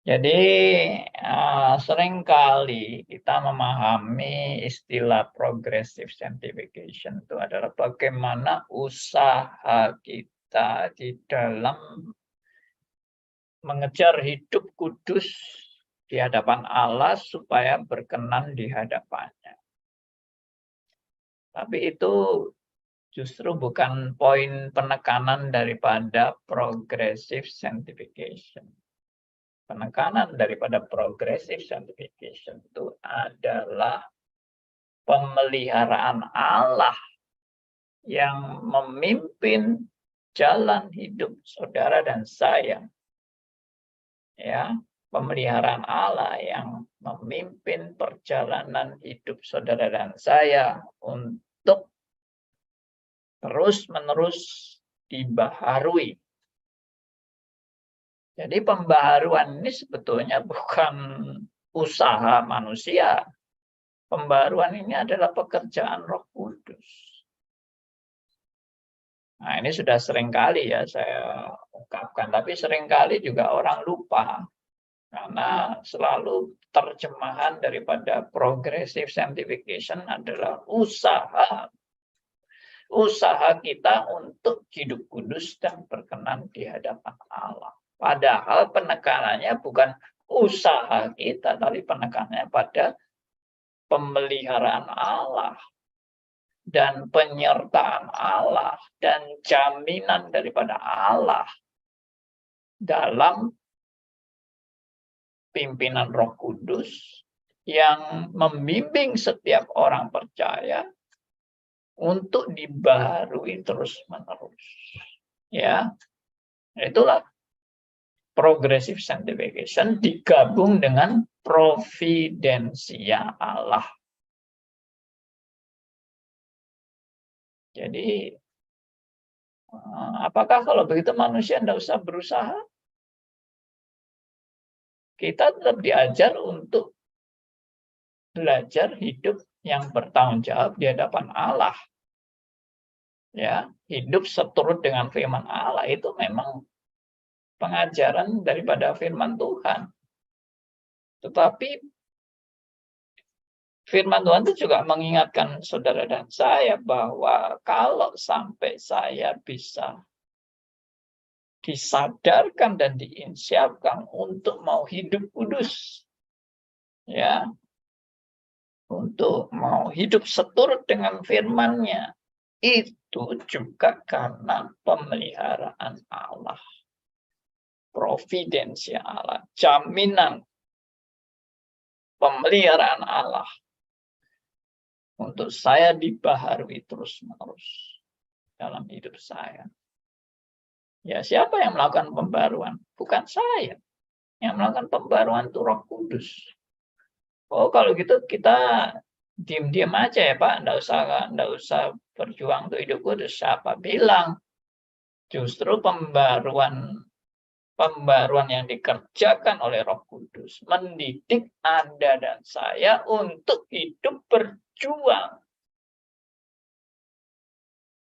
Jadi seringkali kita memahami istilah progressive sanctification itu adalah bagaimana usaha kita di dalam mengejar hidup kudus di hadapan Allah supaya berkenan di hadapannya. Tapi itu justru bukan poin penekanan daripada progressive sanctification. Penekanan daripada progressive sanctification itu adalah pemeliharaan Allah yang memimpin jalan hidup saudara dan saya. Ya, pemeliharaan Allah yang memimpin perjalanan hidup saudara dan saya untuk terus-menerus dibaharui. Jadi pembaharuan ini sebetulnya bukan usaha manusia. Pembaharuan ini adalah pekerjaan Roh Kudus. Nah, ini sudah sering kali ya saya ungkapkan, tapi seringkali juga orang lupa. Karena selalu terjemahan daripada progressive sanctification adalah usaha kita untuk hidup kudus dan berkenan di hadapan Allah. Padahal penekanannya bukan usaha kita, tapi penekanannya pada pemeliharaan Allah dan penyertaan Allah dan jaminan daripada Allah dalam pimpinan Roh Kudus yang membimbing setiap orang percaya untuk dibaharui terus-menerus. Ya, itulah progressive sanctification digabung dengan providensia Allah. Jadi, apakah kalau begitu manusia tidak usah berusaha? Kita tetap diajar untuk belajar hidup yang bertanggung jawab di hadapan Allah. Ya, hidup seturut dengan firman Allah itu memang pengajaran daripada firman Tuhan. Tetapi firman Tuhan itu juga mengingatkan saudara dan saya bahwa kalau sampai saya bisa disadarkan dan diinsyafkan untuk mau hidup kudus, ya, untuk mau hidup seturut dengan firman-Nya, itu juga karena pemeliharaan Allah, providensia Allah, jaminan pemeliharaan Allah untuk saya dibaharui terus-menerus dalam hidup saya. Ya, siapa yang melakukan pembaruan? Bukan saya. Yang melakukan pembaruan itu Roh Kudus. Oh, kalau gitu kita diam-diam aja ya Pak, enggak usah berjuang untuk hidup kudus. Siapa bilang? Justru pembaruan yang dikerjakan oleh Roh Kudus mendidik Anda dan saya untuk hidup berjuang.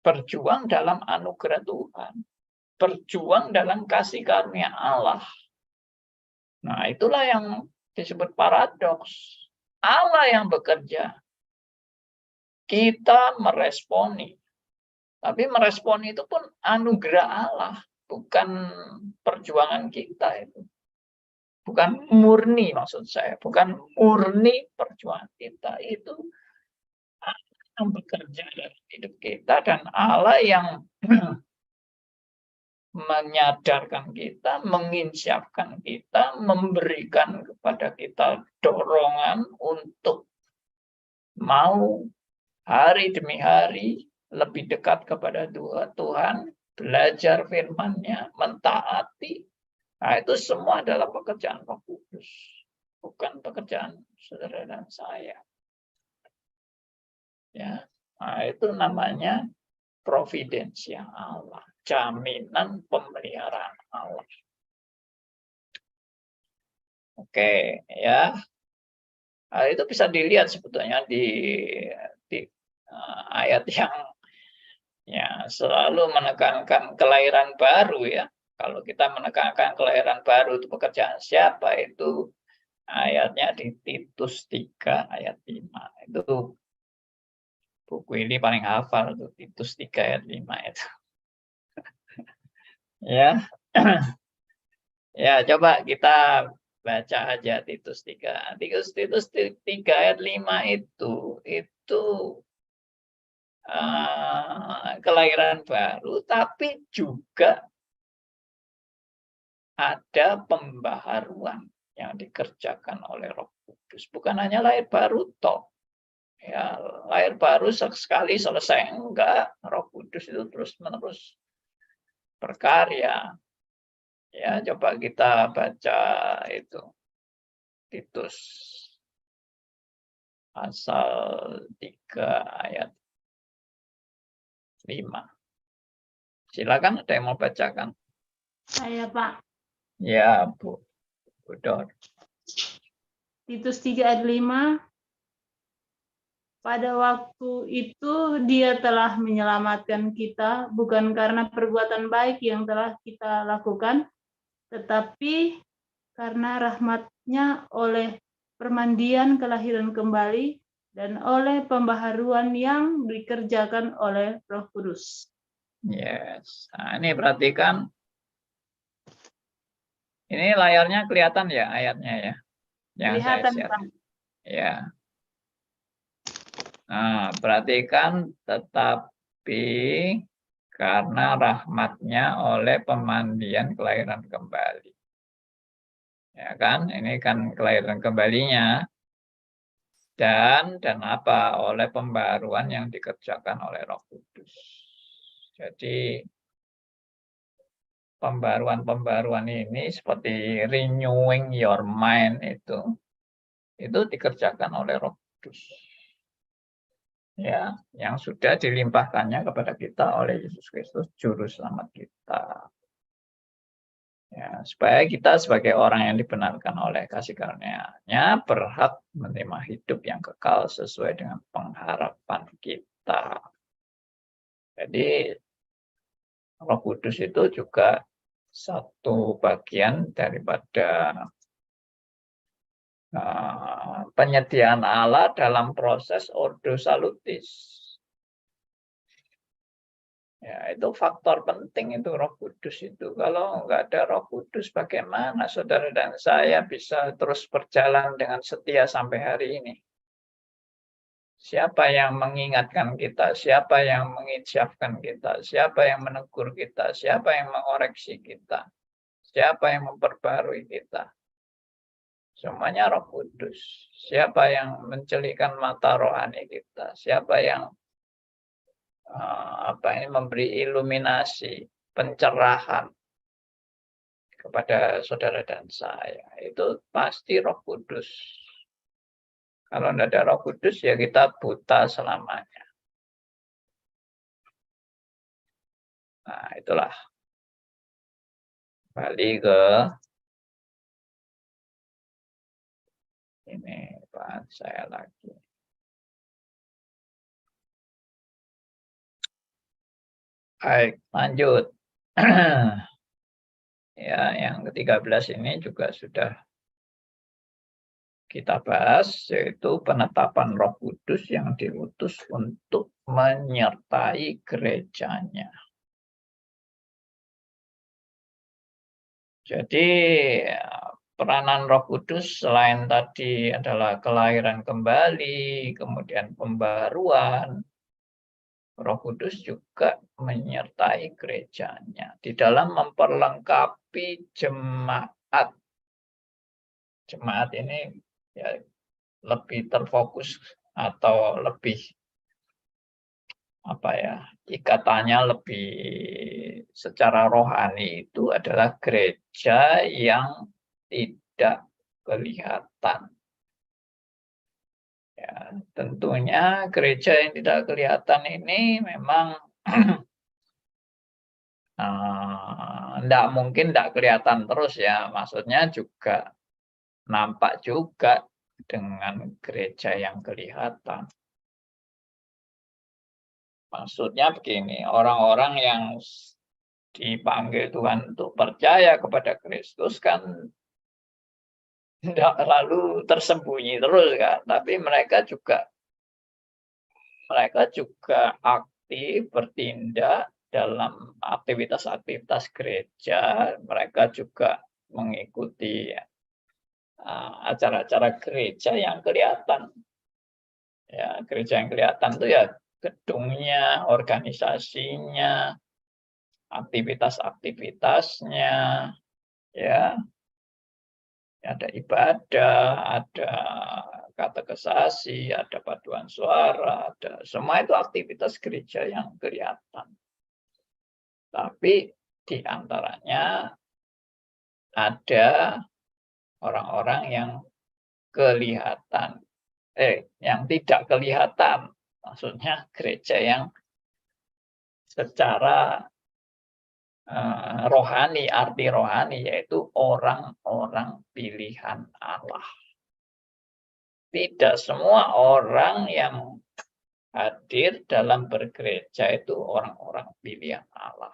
Berjuang dalam anugerah Tuhan. Berjuang dalam kasih karunia Allah. Nah, itulah yang disebut paradoks. Allah yang bekerja. Kita meresponi. Tapi meresponi itu pun anugerah Allah. Bukan perjuangan kita itu. Bukan murni maksud saya. Bukan murni perjuangan kita. Itu Allah yang bekerja dalam hidup kita. Dan Allah yang menyadarkan kita, menginsyafkan kita, memberikan kepada kita dorongan untuk mau hari demi hari lebih dekat kepada Tuhan, belajar firman-Nya, mentaati. Nah, itu semua adalah pekerjaan Roh Kudus, bukan pekerjaan saudara dan saya. Ya, nah, itu namanya providensia Allah. Jaminan pemeliharaan Allah. Oke, ya. Nah, itu bisa dilihat sebetulnya di ayat yang ya selalu menekankan kelahiran baru ya. Kalau kita menekankan kelahiran baru itu pekerjaan siapa, itu ayatnya di Titus 3 ayat 5. Itu buku ini paling hafal tuh, Titus 3 ayat 5 itu. Ya. Ya, coba kita baca aja Titus 3. Titus 3 ayat 5 itu kelahiran baru, tapi juga ada pembaharuan yang dikerjakan oleh Roh Kudus. Bukan hanya lahir baru toh. Ya, lahir baru sekali selesai, enggak. Roh Kudus itu terus-menerus berkarya. Ya, coba kita baca itu Titus pasal 3 ayat 5. Silakan, ada yang mau bacakan? Saya, Pak. Ya, Bu Dor. Titus 3 ayat 5. Pada waktu itu Dia telah menyelamatkan kita bukan karena perbuatan baik yang telah kita lakukan, tetapi karena rahmat-Nya oleh permandian kelahiran kembali dan oleh pembaharuan yang dikerjakan oleh Roh Kudus. Yes. Nah, ini perhatikan. Ini layarnya kelihatan ya ayatnya ya. Yang Kelihatan, saya Pak. share. Ya. Nah, perhatikan, tetapi karena rahmat-Nya oleh pemandian kelahiran kembali. Ya kan? Ini kan kelahiran kembalinya. Dan apa? Oleh pembaruan yang dikerjakan oleh Roh Kudus. Jadi pembaruan ini seperti renewing your mind itu dikerjakan oleh Roh Kudus. Ya, yang sudah dilimpahkannya kepada kita oleh Yesus Kristus juru selamat kita. Ya, supaya kita sebagai orang yang dibenarkan oleh kasih karunia-Nya berhak menerima hidup yang kekal sesuai dengan pengharapan kita. Jadi Roh Kudus itu juga satu bagian daripada penyediaan Allah dalam proses Ordo Salutis. Ya, itu faktor penting itu Roh Kudus itu. Kalau nggak ada Roh Kudus, bagaimana saudara dan saya bisa terus berjalan dengan setia sampai hari ini? Siapa yang mengingatkan kita? Siapa yang menginsyafkan kita? Siapa yang menegur kita? Siapa yang mengoreksi kita? Siapa yang memperbarui kita? Semuanya Roh Kudus. Siapa yang mencelikan mata rohani kita? Siapa yang memberi iluminasi, pencerahan kepada saudara dan saya? Itu pasti Roh Kudus. Kalau tidak ada Roh Kudus, ya kita buta selamanya. Nah, itulah. Kembali ke ini, Pak, saya lagi. Baik, lanjut. Ya, yang ke-13 ini juga sudah kita bahas, yaitu penetapan Roh Kudus yang diutus untuk menyertai gerejanya. Jadi peranan Roh Kudus selain tadi adalah kelahiran kembali, kemudian pembaruan, Roh Kudus juga menyertai gerejanya di dalam memperlengkapi jemaat. Jemaat ini ya lebih terfokus atau lebih ikatannya lebih secara rohani itu adalah gereja yang tidak kelihatan. Ya, tentunya gereja yang tidak kelihatan ini memang tidak mungkin tidak kelihatan terus ya. Maksudnya juga nampak juga dengan gereja yang kelihatan. Maksudnya begini, orang-orang yang dipanggil Tuhan untuk percaya kepada Kristus kan tidak lalu tersembunyi terus kan, tapi mereka juga aktif bertindak dalam aktivitas-aktivitas gereja. Mereka juga mengikuti acara-acara gereja yang kelihatan. Ya, gereja yang kelihatan itu ya gedungnya, organisasinya, aktivitas-aktivitasnya, ya. Ada ibadah, ada katekesasi, ada paduan suara, ada semua itu aktivitas gereja yang kelihatan. Tapi di antaranya ada orang-orang yang kelihatan, yang tidak kelihatan, maksudnya gereja yang secara rohani, arti rohani yaitu orang-orang pilihan Allah. Tidak semua orang yang hadir dalam bergereja itu orang-orang pilihan Allah.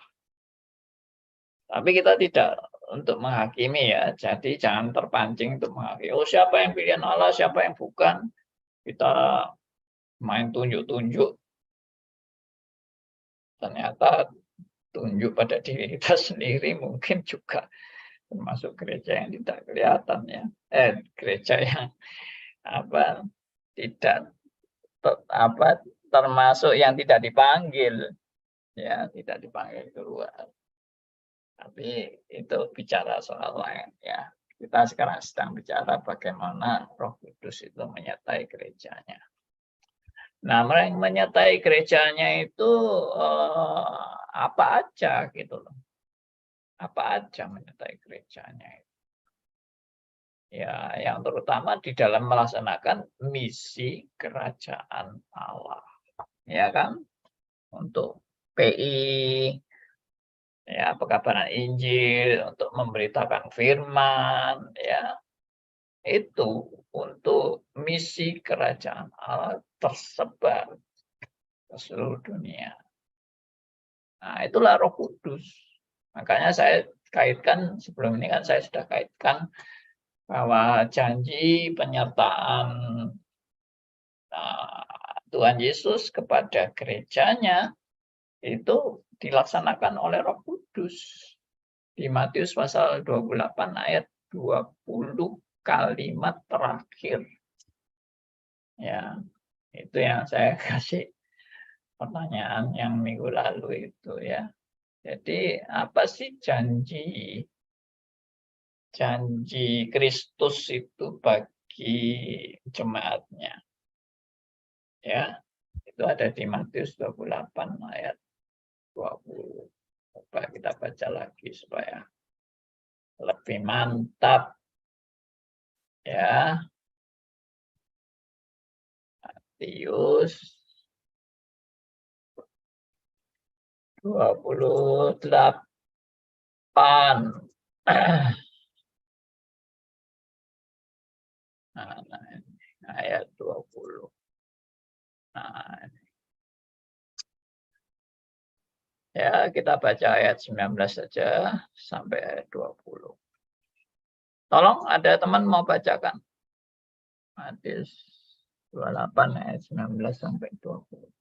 Tapi kita tidak untuk menghakimi ya, jadi jangan terpancing untuk menghakimi. Oh, siapa yang pilihan Allah, siapa yang bukan. Kita main tunjuk-tunjuk. Ternyata tunjuk pada diri kita sendiri mungkin juga termasuk gereja yang tidak kelihatan ya. Gereja yang tidak termasuk yang tidak dipanggil ya, tidak dipanggil keluar. Tapi itu bicara soal lain ya. Kita sekarang sedang bicara bagaimana Roh Kudus itu menyertai gerejanya. Nah, menyertai gerejanya itu apa aja gitu loh. Apa aja menyertai gerejanya itu. Ya, yang terutama di dalam melaksanakan misi kerajaan Allah. Ya kan? Untuk PI, ya, pekabaran Injil, untuk memberitakan firman, ya. Itu untuk misi kerajaan Allah tersebar ke seluruh dunia. Nah, itulah Roh Kudus. Makanya saya kaitkan, sebelum ini kan saya sudah kaitkan bahwa janji penyertaan Tuhan Yesus kepada gerejanya itu dilaksanakan oleh Roh Kudus. Di Matius pasal 28 ayat 20 kalimat terakhir. Ya, itu yang saya kasih pertanyaan yang minggu lalu itu ya. Jadi apa sih janji Kristus itu bagi jemaatnya? Ya, itu ada di Matius 28 ayat 20. Coba kita baca lagi supaya lebih mantap. Ya. Matius 28 ayat 20. Ya, kita baca ayat 19 saja sampai ayat 20. Tolong ada teman mau bacakan. Matius 28 ayat 19 sampai 20.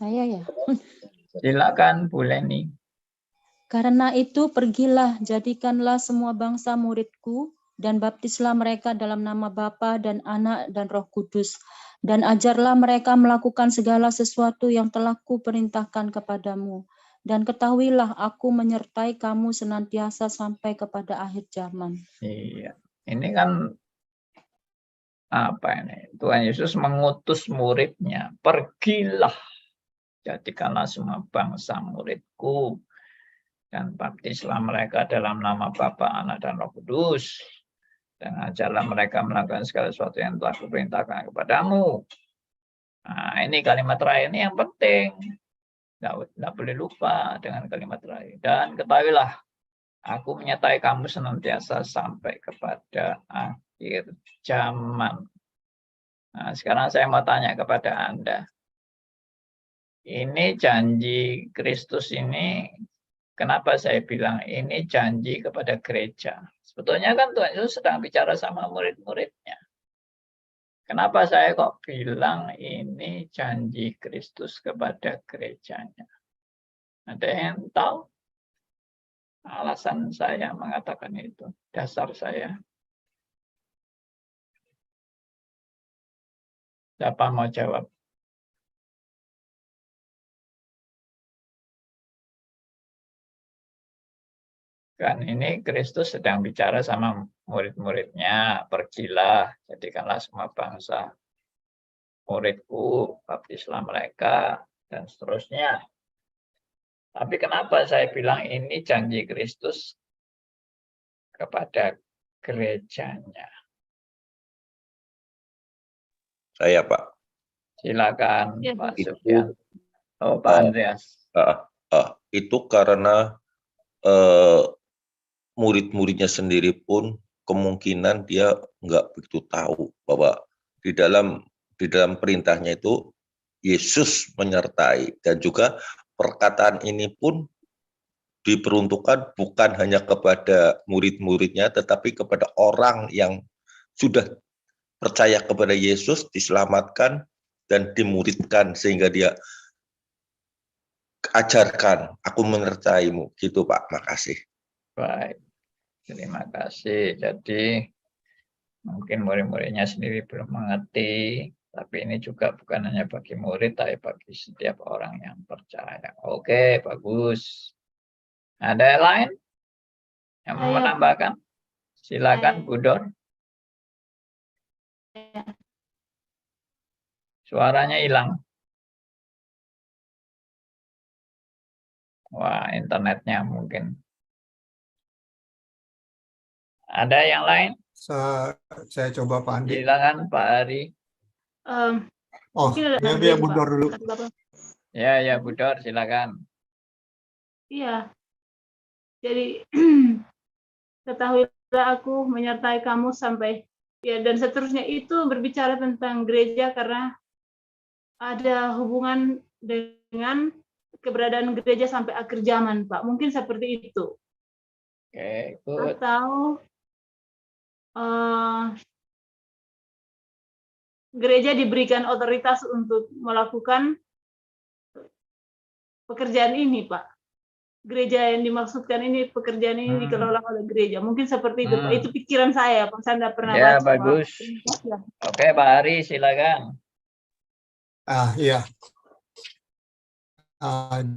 Saya ya. Silakan Bu Leni. Karena itu pergilah, jadikanlah semua bangsa muridku, dan baptislah mereka dalam nama Bapa dan Anak dan Roh Kudus. Dan ajarlah mereka melakukan segala sesuatu yang telah kuperintahkan kepadamu. Dan ketahuilah aku menyertai kamu senantiasa sampai kepada akhir zaman. Iya, ini kan apa ini? Tuhan Yesus mengutus muridnya, pergilah, jadikanlah semua bangsa muridku, dan baptislah mereka dalam nama Bapa, Anak, dan Roh Kudus. Dan ajarlah mereka melakukan segala sesuatu yang telah kuperintahkan kepadamu. Nah, ini kalimat terakhir ini yang penting. Tidak boleh lupa dengan kalimat terakhir. Dan ketahuilah, aku menyertai kamu senantiasa sampai kepada akhir zaman. Nah, sekarang saya mau tanya kepada Anda. Ini janji Kristus ini, kenapa saya bilang ini janji kepada gereja? Sebetulnya kan Tuhan Yesus sedang bicara sama murid-muridnya. Kenapa saya kok bilang ini janji Kristus kepada gerejanya? Ada yang tahu alasan saya mengatakan itu? Dasar saya. Siapa mau jawab? Kan ini Kristus sedang bicara sama murid-muridnya, pergilah, jadikanlah semua bangsa muridku, baptislah mereka, dan seterusnya. Tapi kenapa saya bilang ini janji Kristus kepada gerejanya? Saya, Pak. Silakan, Ya, Pak Itu, Sufyan. Oh, Pak Andreas. itu karena murid-muridnya sendiri pun kemungkinan dia nggak begitu tahu bahwa di dalam perintahnya itu Yesus menyertai, dan juga perkataan ini pun diperuntukkan bukan hanya kepada murid-muridnya, tetapi kepada orang yang sudah percaya kepada Yesus, diselamatkan dan dimuridkan, sehingga dia ajarkan, aku menyertaimu, gitu Pak. Makasih. Baik, terima kasih. Jadi mungkin murid-muridnya sendiri belum mengerti, tapi ini juga bukan hanya bagi murid, tapi bagi setiap orang yang percaya. Oke, bagus. Ada yang lain yang mau Saya, menambahkan? Silakan, Saya. Bu Dor. Suaranya hilang. Wah, internetnya mungkin. Ada yang lain? Saya coba Pak Andi. Silakan, Pak Ari. Oh, mungkin ada biar Pak. Budor dulu. Ya, Bu Dor, silakan. Iya. Jadi ketahuilah aku menyertai kamu sampai ya, dan seterusnya itu berbicara tentang gereja karena ada hubungan dengan keberadaan gereja sampai akhir zaman, Pak. Mungkin seperti itu. Oke, good. Atau gereja diberikan otoritas untuk melakukan pekerjaan ini, Pak. Gereja yang dimaksudkan ini, pekerjaan ini dikelola oleh gereja. Mungkin seperti itu, Pak. Itu pikiran saya, Pak. Saya tidak pernah Ya, baca. bagus. Pak. Oke, Pak Ari, silakan. Iya.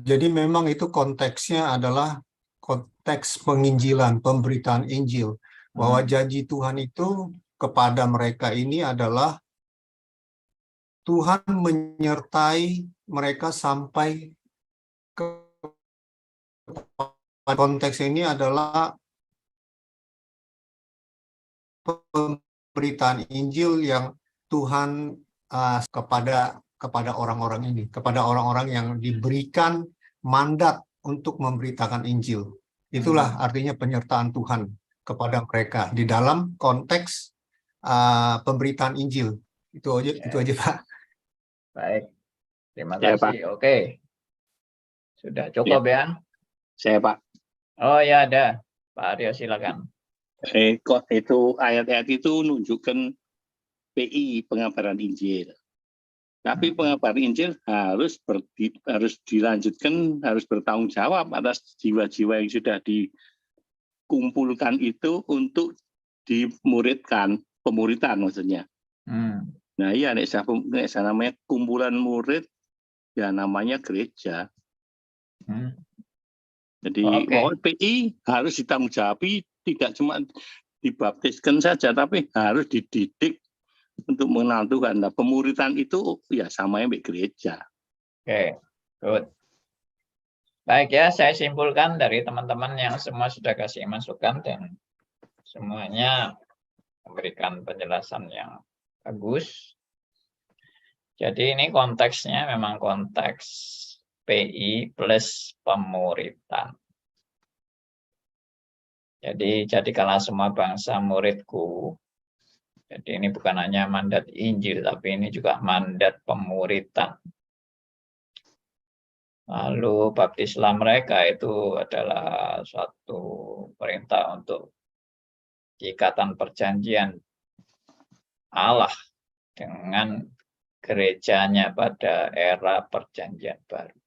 Jadi memang itu konteksnya adalah konteks penginjilan, pemberitaan Injil. Bahwa janji Tuhan itu kepada mereka ini adalah Tuhan menyertai mereka sampai ke konteks ini adalah pemberitaan Injil yang Tuhan kepada orang-orang ini, kepada orang-orang yang diberikan mandat untuk memberitakan Injil. Itulah artinya penyertaan Tuhan kepada mereka di dalam konteks pemberitaan Injil. Itu aja Pak. Baik, terima Ya, kasih. Oke, sudah cukup ya. Saya Pak. Oh ya, ada. Pak Aryo, silakan. Kok itu ayat-ayat itu menunjukkan PI, pengabaran Injil. Tapi pengabaran Injil harus dilanjutkan, harus bertanggung jawab atas jiwa-jiwa yang sudah dikumpulkan itu untuk dimuridkan, pemuritan maksudnya. Nah iya, nek namanya kumpulan murid, ya namanya gereja. Jadi PI harus ditanggung-jawabi, tidak cuma dibaptiskan saja, tapi harus dididik untuk mengenal Tuhan. Nah, pemuritan itu ya sama yang gereja. Oke, good. Baik ya, saya simpulkan dari teman-teman yang semua sudah kasih masukan dan semuanya memberikan penjelasan yang bagus. Jadi ini konteksnya memang konteks PI plus pemuritan. Jadi jadikanlah semua bangsa muridku. Jadi ini bukan hanya mandat Injil, tapi ini juga mandat pemuritan. Lalu baptislah mereka itu adalah suatu perintah untuk ikatan perjanjian Allah dengan gerejanya pada era perjanjian baru.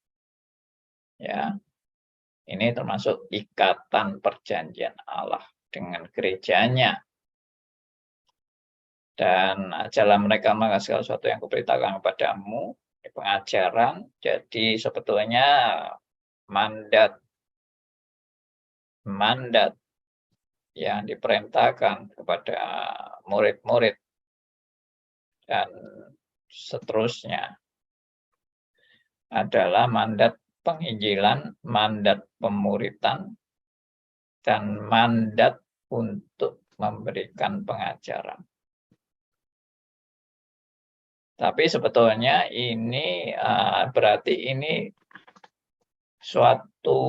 Ya, ini termasuk ikatan perjanjian Allah dengan gerejanya. Dan ajarlah mereka melakukan segala sesuatu yang kuperintahkan kepadamu, pengajaran. Jadi sebetulnya mandat yang diperintahkan kepada murid-murid dan seterusnya adalah mandat penginjilan, mandat pemuritan, dan mandat untuk memberikan pengajaran. Tapi sebetulnya ini berarti ini suatu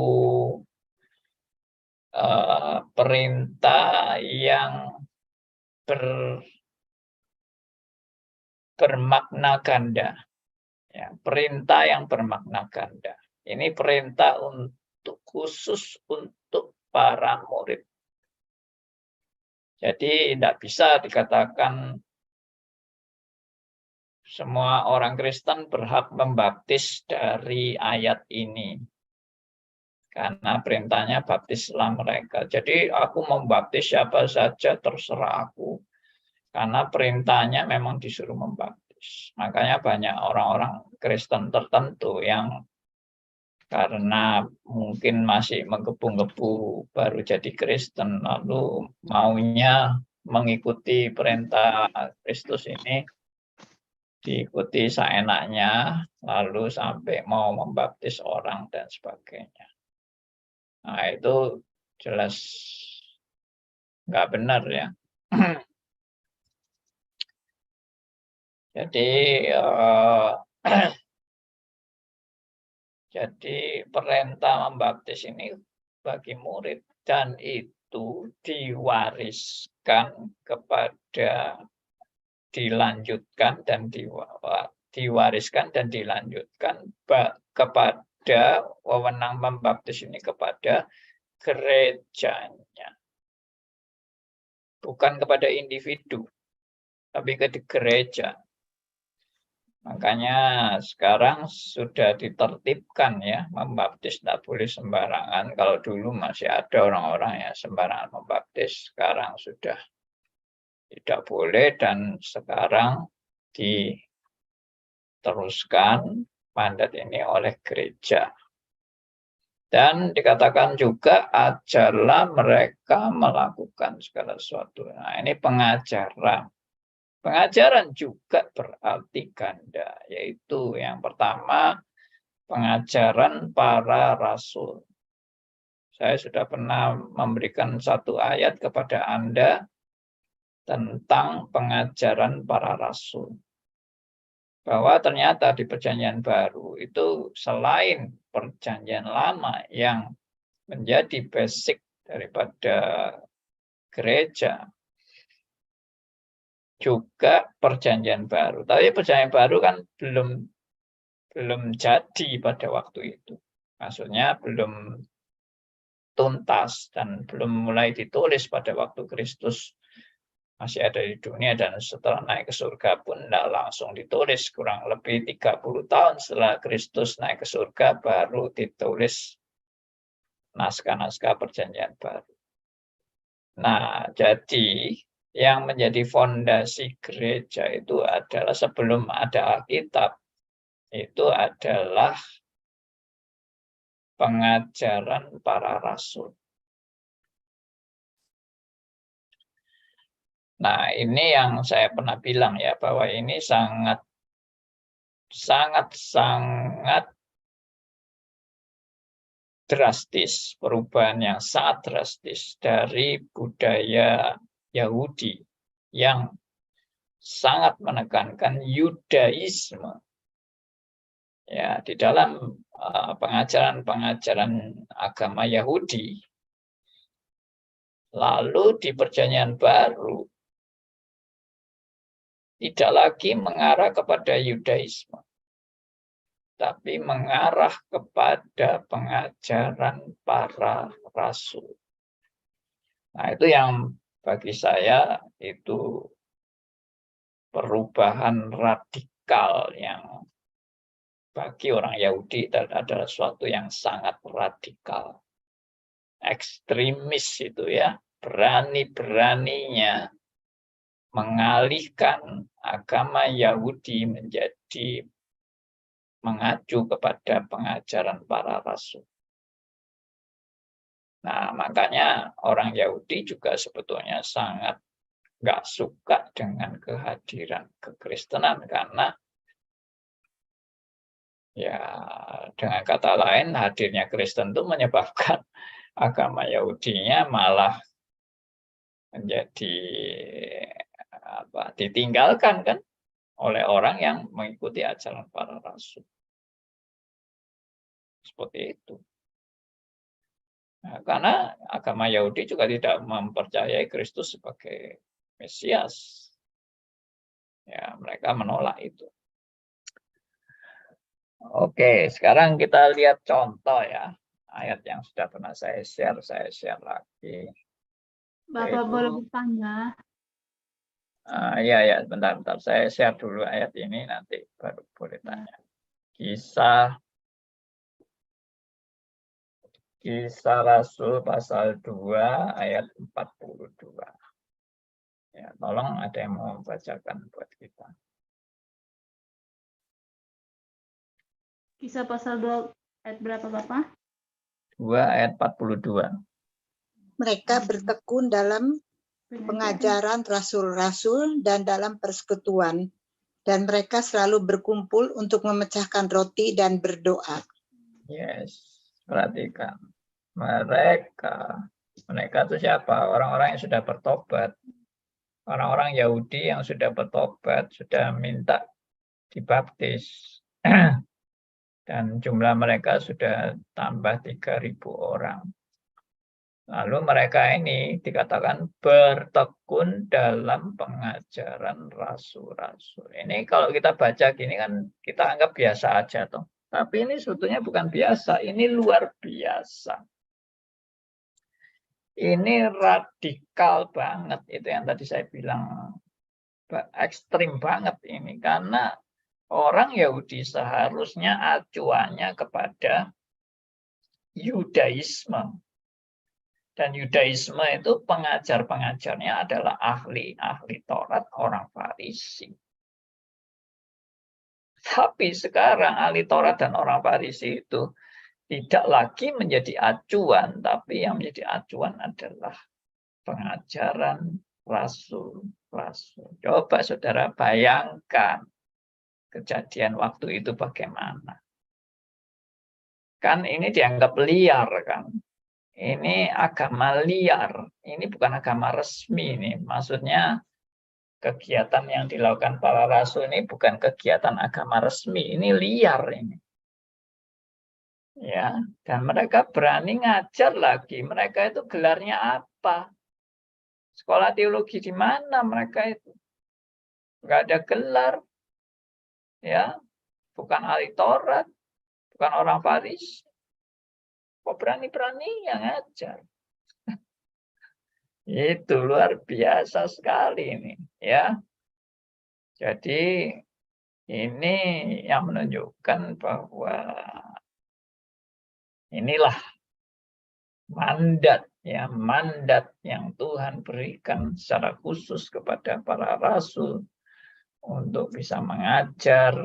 perintah yang bermakna ganda. Ya, perintah yang bermakna ganda. Ini perintah khusus untuk para murid. Jadi tidak bisa dikatakan semua orang Kristen berhak membaptis dari ayat ini. Karena perintahnya baptislah mereka. Jadi aku membaptis siapa saja terserah aku. Karena perintahnya memang disuruh membaptis. Makanya banyak orang-orang Kristen tertentu yang karena mungkin masih menggebu-gebu baru jadi Kristen, lalu maunya mengikuti perintah Kristus ini, diikuti seenaknya, lalu sampai mau membaptis orang dan sebagainya. Nah, itu jelas nggak benar ya. Jadi perintah membaptis ini bagi murid dan itu diwariskan dilanjutkan kepada wewenang membaptis ini kepada gerejanya. Bukan kepada individu, tapi ke gereja. Makanya sekarang sudah ditertibkan ya, membaptis tidak boleh sembarangan. Kalau dulu masih ada orang-orang yang sembarangan membaptis, sekarang sudah tidak boleh dan sekarang diteruskan mandat ini oleh gereja. Dan dikatakan juga ajarlah mereka melakukan segala sesuatu. Nah, ini pengajaran. Pengajaran juga berarti ganda, yaitu yang pertama pengajaran para rasul. Saya sudah pernah memberikan satu ayat kepada Anda tentang pengajaran para rasul. Bahwa ternyata di perjanjian baru itu selain perjanjian lama yang menjadi basic daripada gereja, juga perjanjian baru. Tapi perjanjian baru kan belum jadi pada waktu itu. Maksudnya belum tuntas dan belum mulai ditulis pada waktu Kristus masih ada di dunia, dan setelah naik ke surga pun tidak langsung ditulis. Kurang lebih 30 tahun setelah Kristus naik ke surga baru ditulis naskah-naskah perjanjian baru. Nah, jadi yang menjadi fondasi gereja itu adalah sebelum ada Alkitab, itu adalah pengajaran para rasul. Nah, ini yang saya pernah bilang ya, bahwa ini sangat drastis, perubahan yang sangat drastis dari budaya Yahudi yang sangat menekankan Yudaisme. Ya, di dalam pengajaran-pengajaran agama Yahudi, lalu di perjanjian baru tidak lagi mengarah kepada Yudaisme. tapi mengarah kepada pengajaran para rasul. Nah, itu yang bagi saya itu perubahan radikal yang bagi orang Yahudi adalah sesuatu yang sangat radikal. Ekstremis itu ya, berani-beraninya mengalihkan agama Yahudi menjadi mengacu kepada pengajaran para rasul. Nah, makanya orang Yahudi juga sebetulnya sangat nggak suka dengan kehadiran kekristenan, karena ya dengan kata lain hadirnya Kristen itu menyebabkan agama Yahudinya malah menjadi ditinggalkan kan oleh orang yang mengikuti ajaran para rasul. Seperti itu. Nah, karena agama Yahudi juga tidak mempercayai Kristus sebagai Mesias. Ya, mereka menolak itu. Oke, sekarang kita lihat contoh ya. Ayat yang sudah pernah saya share lagi. Bapak boleh bertanya? Ya, bentar. Saya share dulu ayat ini, nanti baru boleh tanya. Kisah Rasul pasal 2 ayat 42. Ya, tolong ada yang mau membacakan buat kita. Kisah pasal 2 ayat berapa, Bapak? 2 ayat 42. Mereka bertekun dalam pengajaran rasul-rasul dan dalam persekutuan, dan mereka selalu berkumpul untuk memecahkan roti dan berdoa. Yes, perhatikan. Mereka itu siapa? Orang-orang yang sudah bertobat. Orang-orang Yahudi yang sudah bertobat, sudah minta dibaptis. Dan jumlah mereka sudah tambah 3.000 orang. Lalu mereka ini dikatakan bertekun dalam pengajaran rasul-rasul. Ini kalau kita baca gini kan kita anggap biasa aja toh. Tapi ini sebetulnya bukan biasa, ini luar biasa. Ini radikal banget, itu yang tadi saya bilang. Ekstrim banget ini, karena orang Yahudi seharusnya acuannya kepada Yudaisme. Dan Yudaisme itu pengajar-pengajarnya adalah ahli-ahli Taurat, orang Farisi. Tapi sekarang ahli Taurat dan orang Farisi itu tidak lagi menjadi acuan, tapi yang menjadi acuan adalah pengajaran rasul-rasul. Coba saudara bayangkan kejadian waktu itu bagaimana. Kan ini dianggap liar kan. Ini agama liar. Ini bukan agama resmi nih. Maksudnya kegiatan yang dilakukan para rasul ini bukan kegiatan agama resmi. Ini liar ini. Ya, dan mereka berani ngajar lagi. Mereka itu gelarnya apa? Sekolah teologi di mana mereka itu? Enggak ada gelar. Ya, bukan ahli Taurat, bukan orang Farisi. Kok berani-berani yang ngajar? Itu luar biasa sekali ini, ya. Jadi ini yang menunjukkan bahwa inilah mandat yang Tuhan berikan secara khusus kepada para rasul untuk bisa mengajar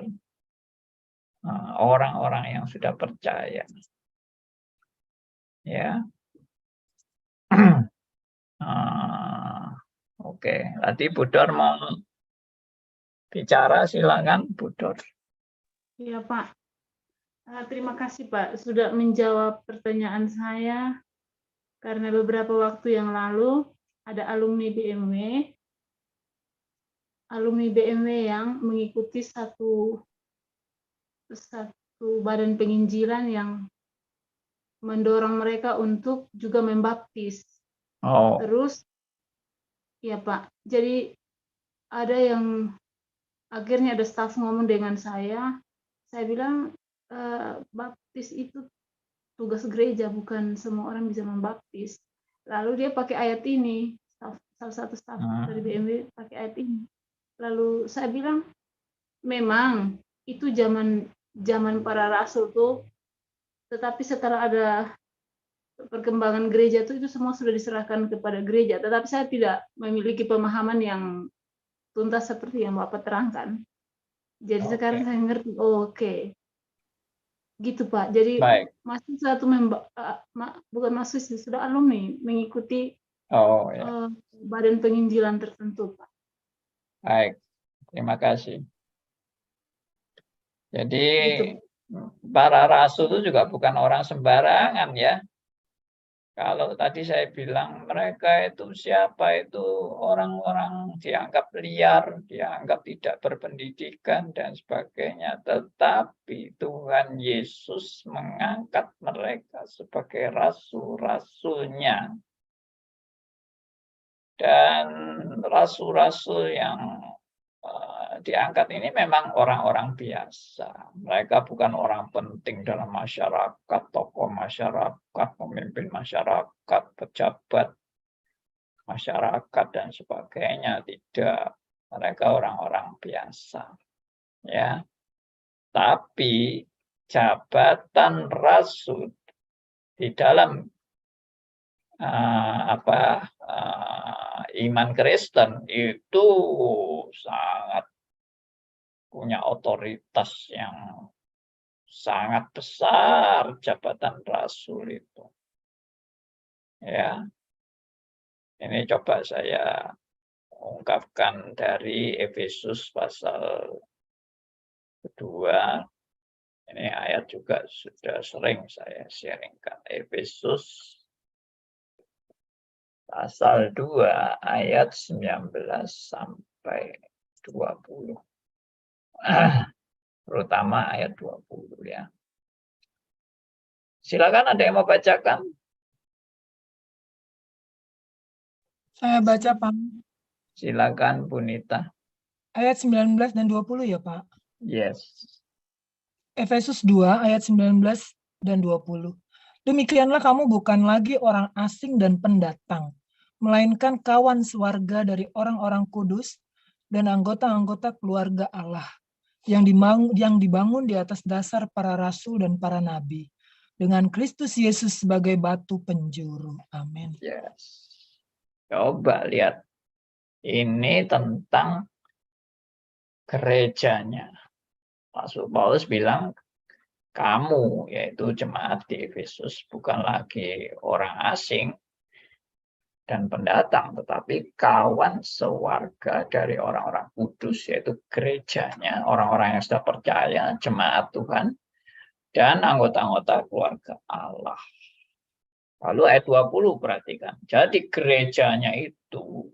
orang-orang yang sudah percaya. Ya. Oke, tadi Budor mau bicara, silakan Budor. Iya, Pak. Terima kasih, Pak, sudah menjawab pertanyaan saya. Karena beberapa waktu yang lalu ada alumni BMW yang mengikuti satu badan penginjilan yang mendorong mereka untuk juga membaptis. Oh. Terus, ya Pak, jadi ada yang akhirnya ada staf ngomong dengan saya bilang, baptis itu tugas gereja, bukan semua orang bisa membaptis. Lalu dia pakai ayat ini, salah satu staf dari BMW pakai ayat ini. Lalu saya bilang, memang itu zaman para rasul tuh, tetapi setelah ada perkembangan gereja itu semua sudah diserahkan kepada gereja. Tetapi saya tidak memiliki pemahaman yang tuntas seperti yang Bapak terangkan. Jadi sekarang saya ngerti, oke. Gitu Pak. Jadi Baik. masih satu bukan masih sudah alumni mengikuti badan penginjilan tertentu Pak. Baik, terima kasih. Jadi Gitu. para rasul itu juga bukan orang sembarangan ya. Kalau tadi saya bilang mereka itu siapa, itu orang-orang dianggap liar, dianggap tidak berpendidikan dan sebagainya. Tetapi Tuhan Yesus mengangkat mereka sebagai rasul-rasulnya. Dan rasul-rasul yang diangkat ini memang orang-orang biasa. Mereka bukan orang penting dalam masyarakat, tokoh masyarakat, pemimpin masyarakat, pejabat masyarakat dan sebagainya. Tidak. Mereka orang-orang biasa. Ya. Tapi jabatan rasul di dalam iman Kristen itu sangat punya otoritas yang sangat besar. Jabatan rasul itu, ya. Ini coba saya ungkapkan dari Efesus pasal kedua. Ini ayat juga sudah sering saya sharingkan. Efesus pasal 2 ayat 19 sampai 20. Terutama ayat 20 ya. Silakan, ada yang mau bacakan? Saya baca Pak. Silakan Punita. Ayat 19 dan 20 ya Pak. Yes. Efesus 2 ayat 19 dan 20. Demikianlah kamu bukan lagi orang asing dan pendatang, melainkan kawan sewarga dari orang-orang kudus dan anggota-anggota keluarga Allah yang dibangun di atas dasar para rasul dan para nabi, dengan Kristus Yesus sebagai batu penjuru. Amin. Yes. Coba lihat. Ini tentang gerejanya. Rasul Paulus bilang, kamu, yaitu jemaat di Efesus, bukan lagi orang asing dan pendatang, tetapi kawan sewarga dari orang-orang kudus, yaitu gerejanya, orang-orang yang sudah percaya, jemaat Tuhan, dan anggota-anggota keluarga Allah. Lalu ayat 20 perhatikan. Jadi gerejanya itu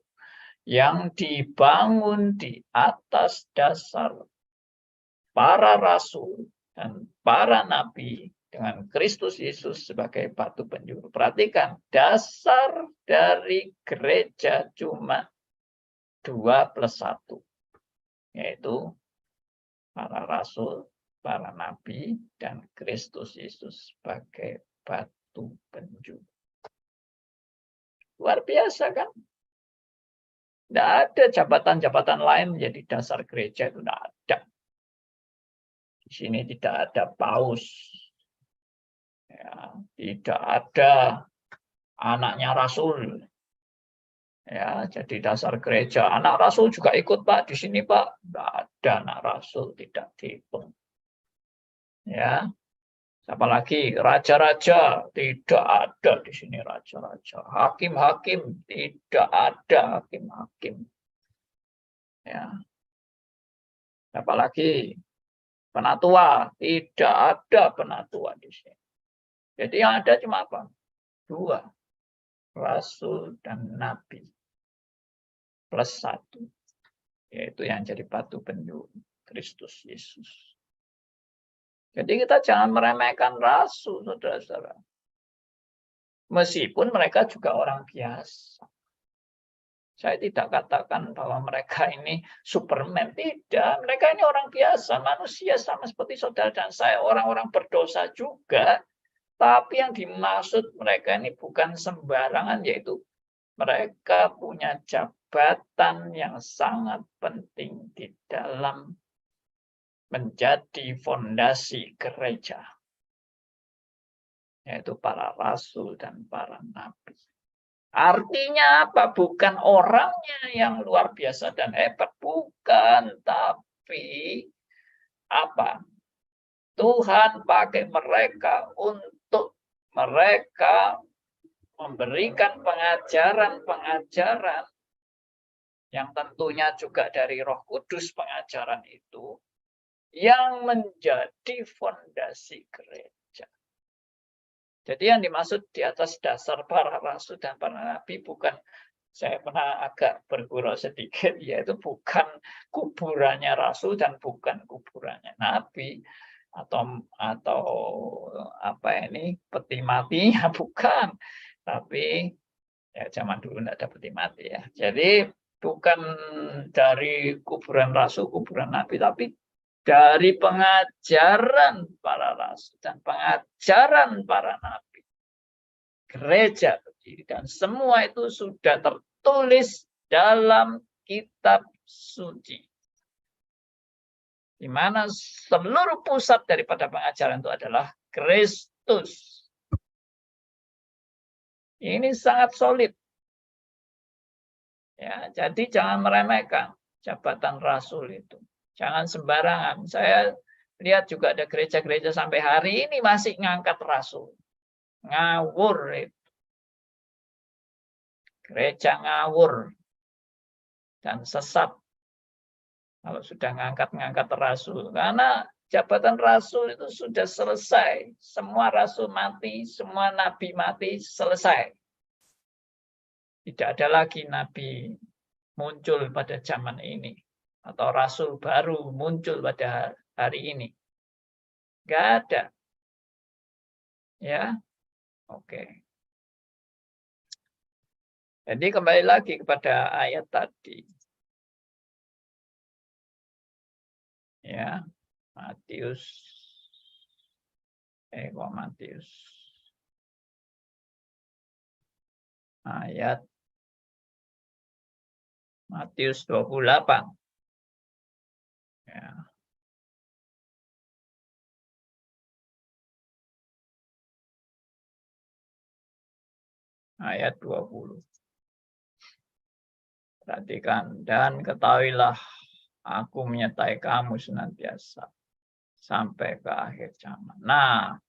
yang dibangun di atas dasar para rasul dan para nabi dengan Kristus Yesus sebagai batu penjuru. Perhatikan, dasar dari gereja cuma 2+1, yaitu para rasul, para nabi, dan Kristus Yesus sebagai batu penjuru. Luar biasa kan? Tidak ada jabatan-jabatan lain menjadi dasar gereja, itu tidak ada. Di sini tidak ada paus, ya, tidak ada anaknya rasul, ya, jadi dasar gereja. Anak rasul juga ikut Pak di sini Pak, tidak ada anak rasul, tidak dihitung. Ya, apalagi raja-raja, tidak ada di sini raja-raja. Hakim-hakim, tidak ada hakim-hakim. Ya. Apalagi penatua, tidak ada penatua di sini. Jadi yang ada cuma apa? 2, rasul dan nabi. +1, yaitu yang jadi batu penjuru, Kristus Yesus. Jadi kita jangan meremehkan rasul, saudara-saudara. Meskipun mereka juga orang biasa. Saya tidak katakan bahwa mereka ini Superman, tidak. Mereka ini orang biasa, manusia sama seperti saudara dan saya, orang-orang berdosa juga. Tapi yang dimaksud mereka ini bukan sembarangan, yaitu mereka punya jabatan yang sangat penting di dalam menjadi fondasi gereja, yaitu para rasul dan para nabi. Artinya apa? Bukan orangnya yang luar biasa dan hebat, bukan, tapi apa? Tuhan pakai mereka untuk mereka memberikan pengajaran-pengajaran yang tentunya juga dari Roh Kudus, pengajaran itu yang menjadi fondasi gereja. Jadi yang dimaksud di atas dasar para rasul dan para nabi bukan, saya pernah agak bergurau sedikit, yaitu bukan kuburannya rasul dan bukan kuburannya nabi, atau apa ini, peti mati, ya bukan. Tapi ya zaman dulu tidak ada peti mati ya. Jadi bukan dari kuburan rasul, kuburan nabi, tapi dari pengajaran para rasul dan pengajaran para nabi. Gereja berdiri dan semua itu sudah tertulis dalam kitab suci. Di mana seluruh pusat daripada pengajaran itu adalah Kristus. Ini sangat solid. Ya, jadi jangan meremehkan jabatan rasul itu. Jangan sembarangan. Saya lihat juga ada gereja-gereja sampai hari ini masih ngangkat rasul. Ngawur itu. Gereja ngawur dan sesat. Kalau sudah ngangkat rasul. Karena jabatan rasul itu sudah selesai. Semua rasul mati, semua nabi mati, selesai. Tidak ada lagi nabi muncul pada zaman ini. Atau rasul baru muncul pada hari ini. Nggak ada. Ya, oke. Jadi kembali lagi kepada ayat tadi. Ya, Matius. Ayat Matius 28. Ya. Ayat 20. Perhatikan, dan ketahuilah aku menyertai kamu senantiasa sampai ke akhir zaman. Nah,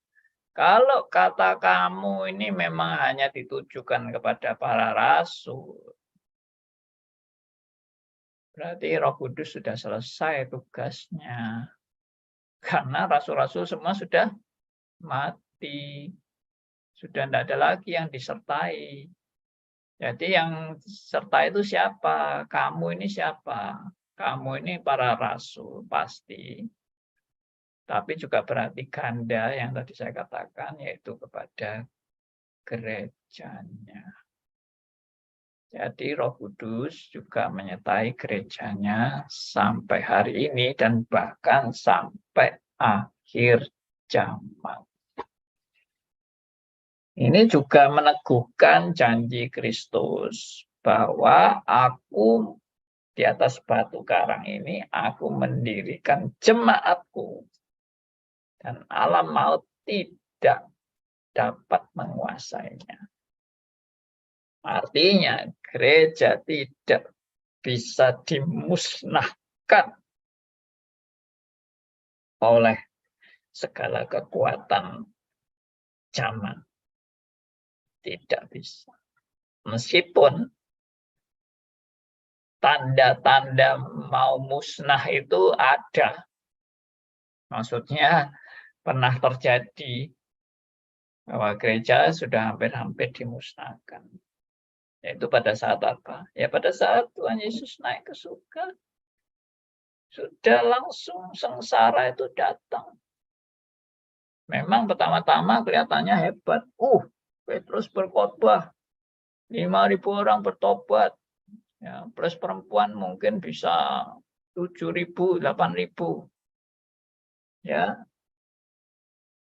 kalau kata kamu ini memang hanya ditujukan kepada para rasul, berarti Roh Kudus sudah selesai tugasnya. Karena rasul-rasul semua sudah mati. Sudah tidak ada lagi yang disertai. Jadi yang serta itu siapa? Kamu ini siapa? Kamu ini para rasul, pasti. Tapi juga berarti ganda yang tadi saya katakan, yaitu kepada gerejanya. Jadi Roh Kudus juga menyertai gerejanya sampai hari ini dan bahkan sampai akhir zaman. Ini juga meneguhkan janji Kristus bahwa aku di atas batu karang ini, aku mendirikan jemaatku. Dan alam maut tidak dapat menguasainya. Artinya gereja tidak bisa dimusnahkan oleh segala kekuatan zaman. Tidak bisa. Meskipun tanda-tanda mau musnah itu ada. Maksudnya pernah terjadi bahwa gereja sudah hampir-hampir dimusnahkan. Yaitu pada saat apa? Ya pada saat Tuhan Yesus naik ke surga. Sudah langsung sengsara itu datang. Memang pertama-tama kelihatannya hebat. Petrus berkhotbah, 5.000 orang bertobat, Ya, plus perempuan mungkin bisa 7.000, 8.000. Ya,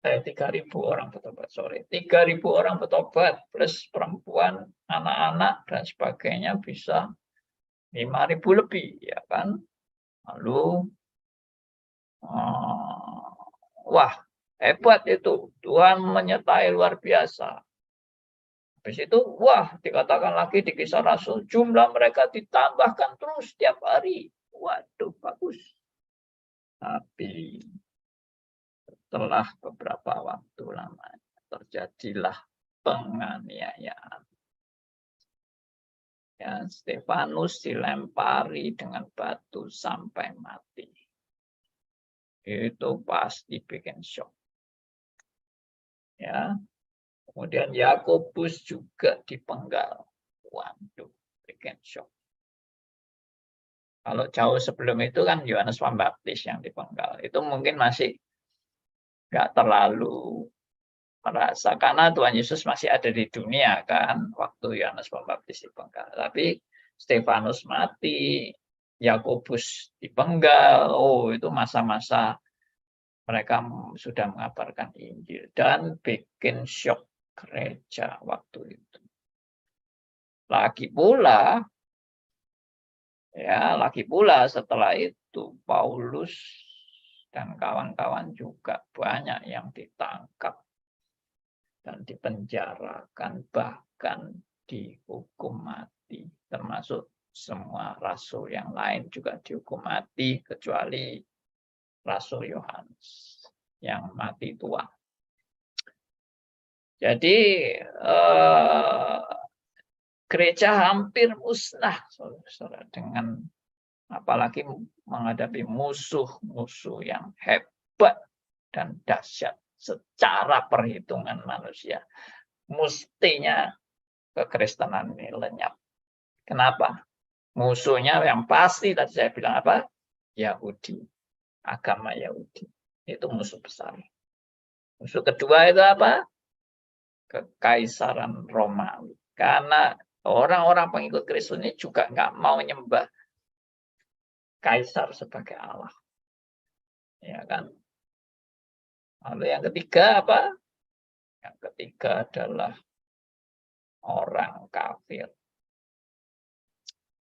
3.000 orang bertobat, 3.000 orang bertobat plus perempuan, anak-anak dan sebagainya bisa 5.000 lebih, ya kan? Lalu wah, hebat itu, Tuhan menyertai luar biasa. Habis itu, wah, dikatakan lagi di Kisah Rasul, jumlah mereka ditambahkan terus setiap hari. Waduh, bagus. Tapi setelah beberapa waktu lamanya terjadilah penganiayaan. Ya, Stefanus dilempari dengan batu sampai mati. Itu pasti bikin shock. Ya. Kemudian Yakobus juga dipenggal. Waduh, bikin shock. Kalau jauh sebelum itu kan Yohanes Pembaptis yang dipenggal. Itu mungkin masih nggak terlalu merasa, karena Tuhan Yesus masih ada di dunia kan waktu Yohanes Pembaptis dipenggal. Tapi Stefanus mati, Yakobus dipenggal. Oh, itu masa-masa mereka sudah mengabarkan Injil dan bikin shock gereja waktu itu. Lagi pula setelah itu Paulus dan kawan-kawan juga banyak yang ditangkap dan dipenjarakan, bahkan dihukum mati, termasuk semua rasul yang lain juga dihukum mati kecuali Rasul Yohanes yang mati tua. Jadi gereja hampir musnah, saudara, dengan apalagi menghadapi musuh-musuh yang hebat dan dahsyat secara perhitungan manusia. Mestinya kekristenan ini lenyap. Kenapa? Musuhnya yang pasti tadi saya bilang apa? Yahudi, agama Yahudi. Itu musuh besar. Musuh kedua itu apa? Kekaisaran Romawi. Karena orang-orang pengikut Kristus ini juga nggak mau menyembah kaisar sebagai Allah. Ya kan? Lalu yang ketiga apa? Yang ketiga adalah orang kafir.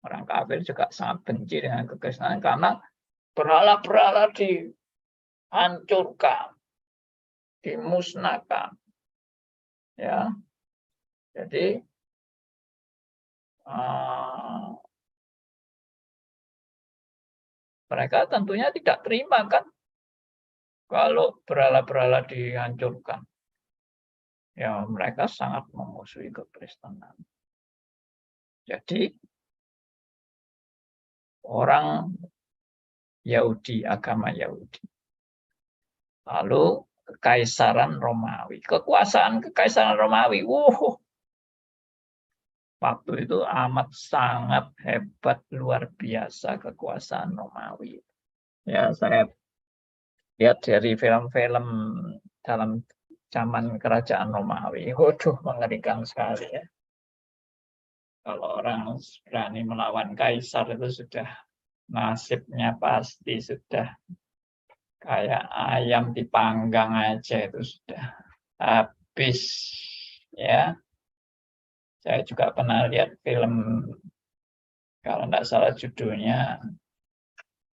Orang kafir juga sangat benci dengan kekristenan karena berhala-berhala dihancurkan, dimusnahkan. Ya. Jadi mereka tentunya tidak terima kan kalau berhala-berhala dihancurkan. Ya, mereka sangat memusuhi kekristenan. Jadi orang Yahudi, agama Yahudi. Lalu kekaisaran Romawi, kekuasaan kekaisaran Romawi. Waktu itu amat sangat hebat, luar biasa kekuasaan Romawi. Ya, saya lihat dari film-film dalam zaman kerajaan Romawi. Waduh, mengerikan sekali ya. Kalau orang berani melawan kaisar itu sudah nasibnya pasti sudah kayak ayam dipanggang aja, itu sudah habis ya. Saya juga pernah lihat film, kalau tidak salah judulnya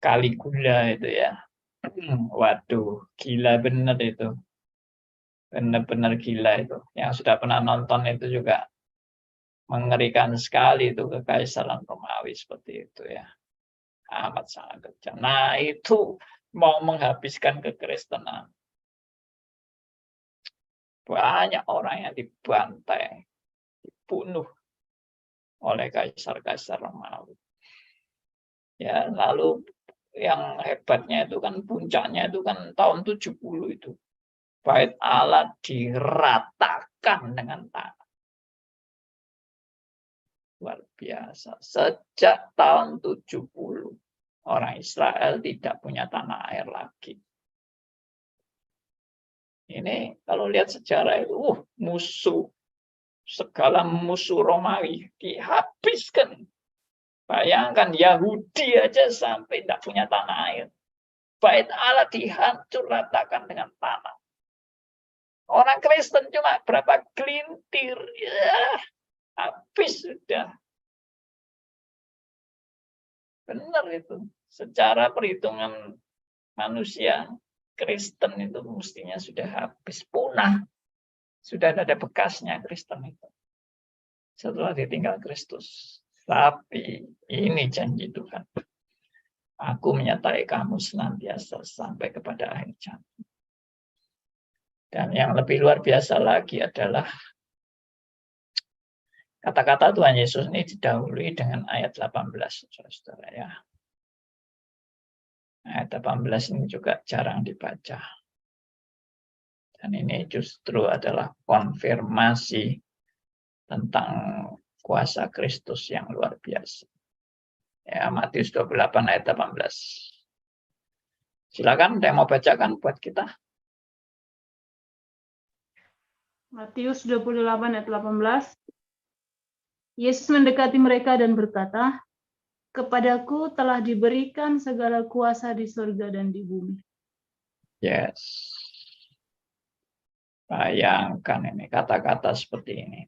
Caligula itu ya. Waduh, gila bener itu. Benar-benar gila itu. Yang sudah pernah nonton itu juga mengerikan sekali itu kekaisaran Romawi seperti itu ya. Amat sangat kejam. Nah, itu mau menghabiskan kekristenan. Banyak orang yang dibantai, dibunuh oleh kaisar-kaisar Romawi. Ya, lalu yang hebatnya itu kan puncaknya itu kan tahun 70 itu. Bait Allah diratakan dengan tanah. Luar biasa. Sejak tahun 70 orang Israel tidak punya tanah air lagi. Ini kalau lihat sejarah itu, musuh, segala musuh Romawi dihabiskan Bayangkan Yahudi aja sampai tidak punya tanah air. Bait Allah dihancur ratakan dengan tanah. Orang Kristen cuma berapa gelintir. Ya, habis sudah. Benar itu. Secara perhitungan manusia, Kristen itu mestinya sudah habis, punah. Sudah ada bekasnya Kristen itu. Setelah ditinggal Kristus. Tapi ini janji Tuhan. Aku menyertai kamu senantiasa sampai kepada akhir zaman. Dan yang lebih luar biasa lagi adalah kata-kata Tuhan Yesus ini didahului dengan ayat 18, saudara-saudara ya. Ayat 18 ini juga jarang dibaca. Dan ini justru adalah konfirmasi tentang kuasa Kristus yang luar biasa. Ya, Matius 28 ayat 18. Silakan, yang mau bacakan buat kita. Matius 28 ayat 18. Yesus mendekati mereka dan berkata, "Kepadaku telah diberikan segala kuasa di surga dan di bumi." Yes. Bayangkan ini kata-kata seperti ini.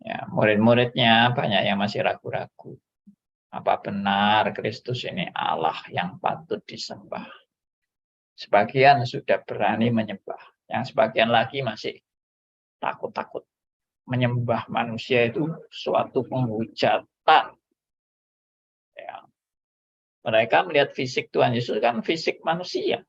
Ya, murid-muridnya banyak yang masih ragu-ragu. Apa benar Kristus ini Allah yang patut disembah? Sebagian sudah berani menyembah. Yang sebagian lagi masih takut-takut. Menyembah manusia itu suatu penghujatan. Ya. Mereka melihat fisik Tuhan Yesus kan fisik manusia.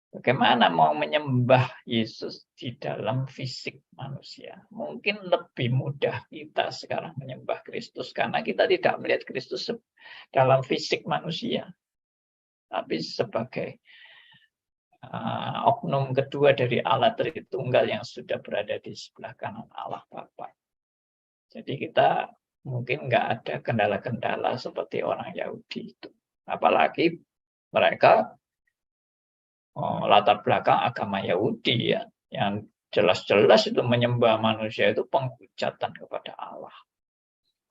Bagaimana mau menyembah Yesus di dalam fisik manusia? Mungkin lebih mudah kita sekarang menyembah Kristus karena kita tidak melihat Kristus dalam fisik manusia. Tapi sebagai oknum kedua dari Allah Tritunggal yang sudah berada di sebelah kanan Allah Bapa. Jadi kita mungkin nggak ada kendala-kendala seperti orang Yahudi itu. Apalagi mereka latar belakang agama Yahudi ya, yang jelas-jelas itu menyembah manusia itu penghujatan kepada Allah.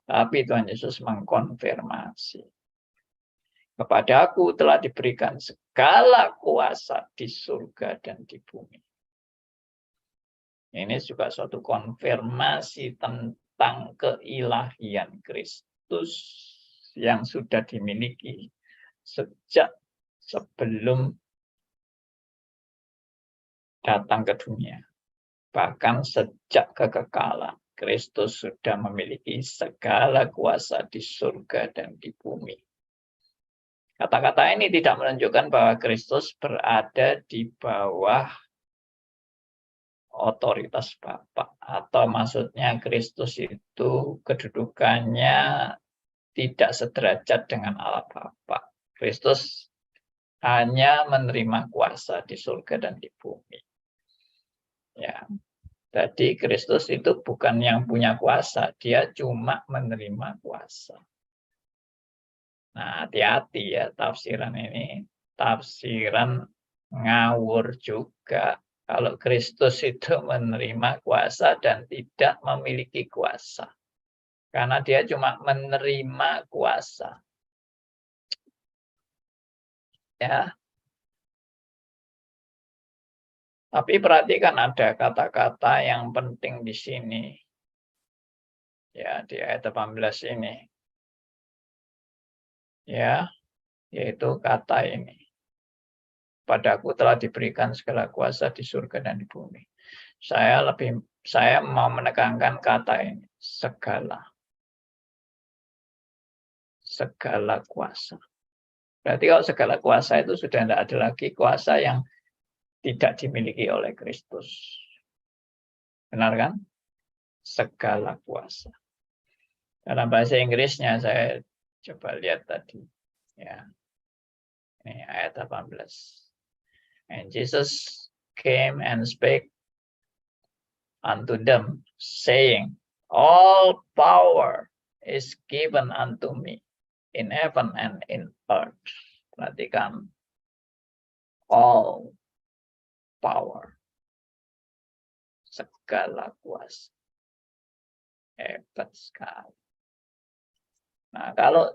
Tapi Tuhan Yesus mengkonfirmasi, "Kepadaku telah diberikan segala kuasa di surga dan di bumi." Ini juga suatu konfirmasi tentang keilahian Kristus yang sudah dimiliki sejak sebelum datang ke dunia. Bahkan sejak kekekalan, Kristus sudah memiliki segala kuasa di surga dan di bumi. Kata-kata ini tidak menunjukkan bahwa Kristus berada di bawah otoritas Bapa, atau maksudnya Kristus itu kedudukannya tidak sederajat dengan Allah Bapa. Kristus hanya menerima kuasa di surga dan di bumi. Ya, jadi Kristus itu bukan yang punya kuasa, dia cuma menerima kuasa. Nah, hati-hati ya tafsiran ini, tafsiran ngawur juga. Kalau Kristus itu menerima kuasa dan tidak memiliki kuasa. Karena dia cuma menerima kuasa. Ya. Tapi perhatikan ada kata-kata yang penting di sini. Ya, di ayat 18 ini. Ya, yaitu kata ini. "Padaku telah diberikan segala kuasa di surga dan di bumi." Saya mau menekankan kata ini, segala. Segala kuasa. Berarti kalau segala kuasa itu sudah tidak ada lagi kuasa yang tidak dimiliki oleh Kristus. Benar kan? Segala kuasa. Dalam bahasa Inggrisnya saya coba lihat tadi. Ya. Ini ayat 18. "And Jesus came and spake unto them, saying, All power is given unto me in heaven and in earth." Perhatikan. All power. Segala kuasa. Hebat sekali. Nah, kalau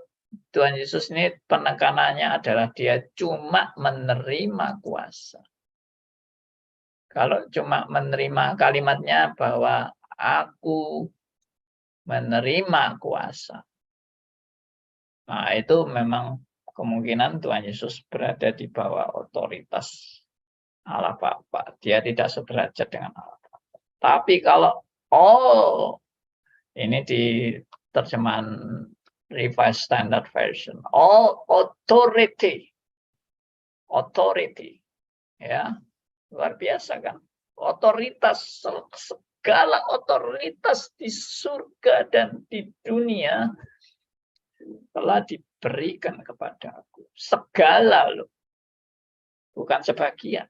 Tuhan Yesus ini penekanannya adalah dia cuma menerima kuasa. Kalau cuma menerima kalimatnya bahwa aku menerima kuasa, nah itu memang kemungkinan Tuhan Yesus berada di bawah otoritas Allah Bapa. Dia tidak sederajat dengan Allah Bapa. Tapi kalau ini di terjemahan Revised Standard Version, all authority, ya, luar biasa kan? Otoritas, segala otoritas di surga dan di dunia telah diberikan kepada aku. Segala loh, bukan sebagian.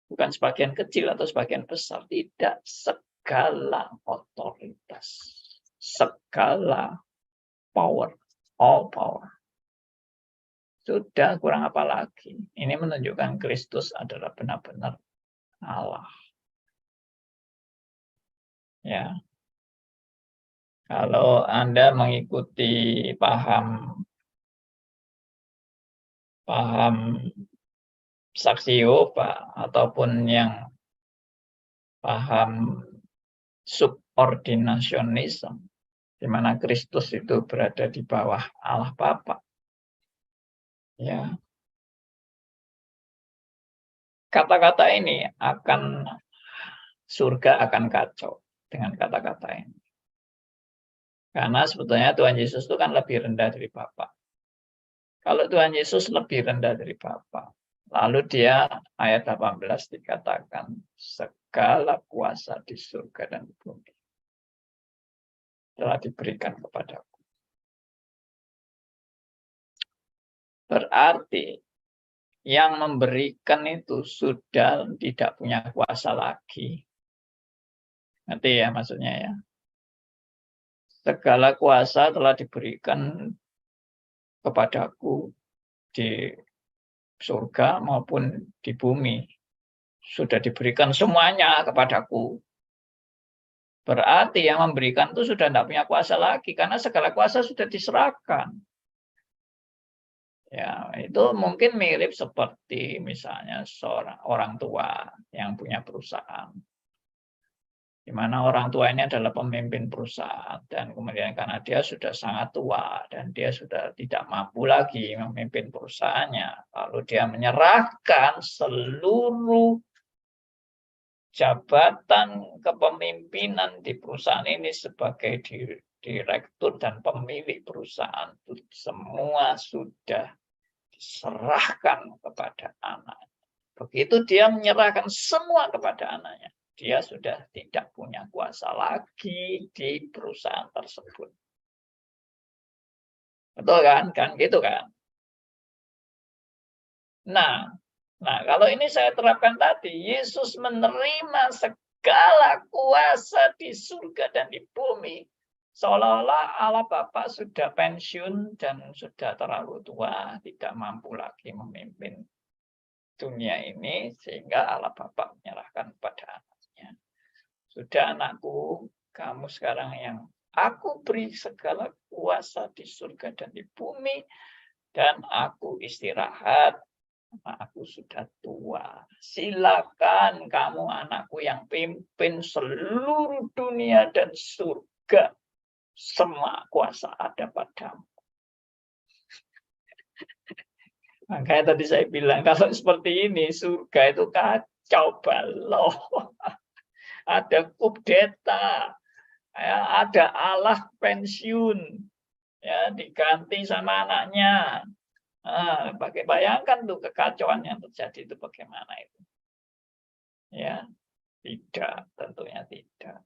Bukan sebagian kecil atau sebagian besar, tidak, segala otoritas. Segala power, all power. Sudah, kurang apa lagi? Ini menunjukkan Kristus adalah benar-benar Allah. Ya. Kalau Anda mengikuti paham Saksi Yehova ataupun yang paham subordinationism, di mana Kristus itu berada di bawah Allah Bapa. Ya. Kata-kata ini surga akan kacau dengan kata-kata ini. Karena sebetulnya Tuhan Yesus itu kan lebih rendah dari Bapa. Kalau Tuhan Yesus lebih rendah dari Bapa, lalu dia ayat 18 dikatakan segala kuasa di surga dan di bumi telah diberikan kepadaku. Berarti yang memberikan itu sudah tidak punya kuasa lagi. Ngerti ya maksudnya ya? Segala kuasa telah diberikan kepadaku di surga maupun di bumi. Sudah diberikan semuanya kepadaku. Berarti yang memberikan itu sudah tidak punya kuasa lagi, karena segala kuasa sudah diserahkan. Ya, itu mungkin mirip seperti misalnya seorang orang tua yang punya perusahaan. Di mana orang tua ini adalah pemimpin perusahaan, dan kemudian karena dia sudah sangat tua dan dia sudah tidak mampu lagi memimpin perusahaannya, lalu dia menyerahkan seluruh jabatan kepemimpinan di perusahaan ini sebagai direktur dan pemilik perusahaan, itu semua sudah diserahkan kepada anak. Begitu dia menyerahkan semua kepada anaknya, dia sudah tidak punya kuasa lagi di perusahaan tersebut. Betul kan? Kan gitu kan? Nah, kalau ini saya terapkan tadi, Yesus menerima segala kuasa di surga dan di bumi. Seolah-olah Allah Bapa sudah pensiun dan sudah terlalu tua, tidak mampu lagi memimpin dunia ini, sehingga Allah Bapa menyerahkan pada anaknya. Sudah anakku, kamu sekarang yang aku beri segala kuasa di surga dan di bumi, dan aku istirahat. Aku sudah tua. Silakan kamu anakku yang pimpin seluruh dunia dan surga. Semua kuasa ada padamu. Makanya tadi saya bilang, kalau seperti ini, surga itu kacau balau. Ada kudeta, ya, ada Allah pensiun, ya, diganti sama anaknya. Nah, bayangkan tuh kekacauan yang terjadi itu bagaimana itu. Ya, tidak, tentunya tidak.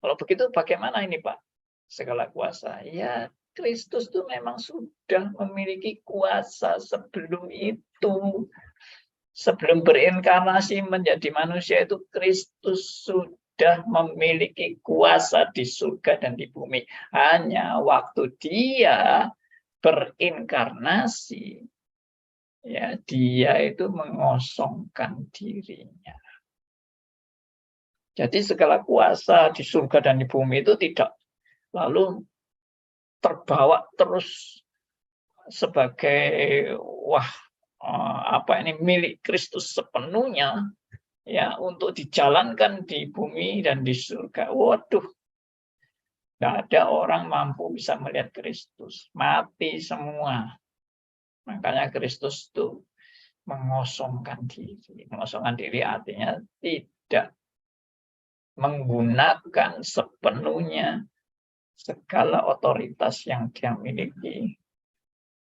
Kalau begitu bagaimana ini Pak? Segala kuasa. Ya, Kristus itu memang sudah memiliki kuasa sebelum itu. Sebelum berinkarnasi menjadi manusia itu Kristus sudah memiliki kuasa di surga dan di bumi. Hanya waktu dia berinkarnasi, ya, dia itu mengosongkan dirinya. Jadi segala kuasa di surga dan di bumi itu tidak lalu terbawa terus sebagai milik Kristus sepenuhnya, ya, untuk dijalankan di bumi dan di surga. Waduh, tidak ada orang mampu bisa melihat Kristus, mati semua. Makanya Kristus itu mengosongkan diri. Mengosongkan diri artinya tidak menggunakan sepenuhnya segala otoritas yang dia miliki,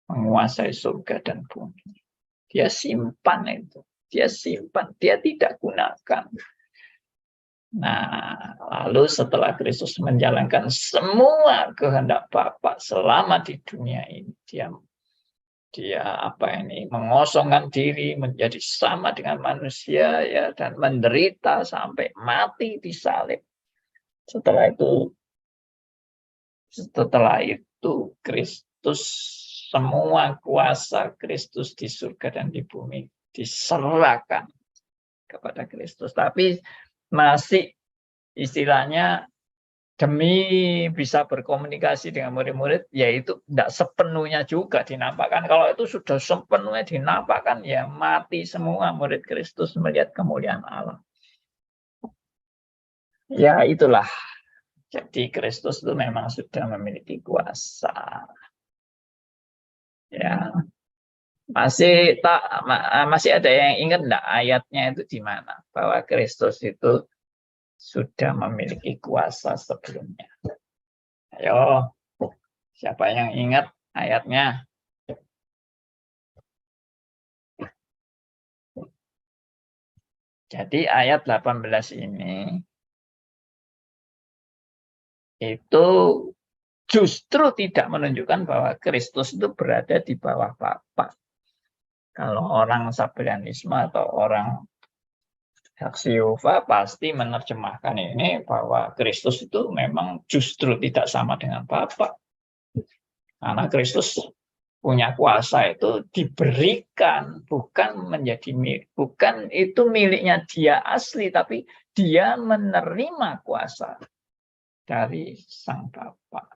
menguasai surga dan bumi. Dia simpan itu. Dia simpan, dia tidak gunakan. Nah, lalu setelah Kristus menjalankan semua kehendak Bapa selama di dunia ini, dia mengosongkan diri menjadi sama dengan manusia, ya, dan menderita sampai mati di salib. Setelah itu Kristus, semua kuasa Kristus di surga dan di bumi diserahkan kepada Kristus. Tapi masih istilahnya demi bisa berkomunikasi dengan murid-murid, yaitu tidak sepenuhnya juga dinampakkan. Kalau itu sudah sepenuhnya dinampakkan, ya mati semua murid Kristus melihat kemuliaan Allah. Ya itulah. Jadi Kristus itu memang sudah memiliki kuasa. Ya. Masih ada yang ingat enggak ayatnya itu di mana? Bahwa Kristus itu sudah memiliki kuasa sebelumnya. Ayo, siapa yang ingat ayatnya? Jadi ayat 18 ini itu justru tidak menunjukkan bahwa Kristus itu berada di bawah Bapa. Kalau orang Sabellianisme atau orang Yehova pasti menerjemahkan ini bahwa Kristus itu memang justru tidak sama dengan Bapa. Karena Kristus punya kuasa itu diberikan, bukan menjadi milik, bukan itu miliknya dia asli, tapi dia menerima kuasa dari Sang Bapa.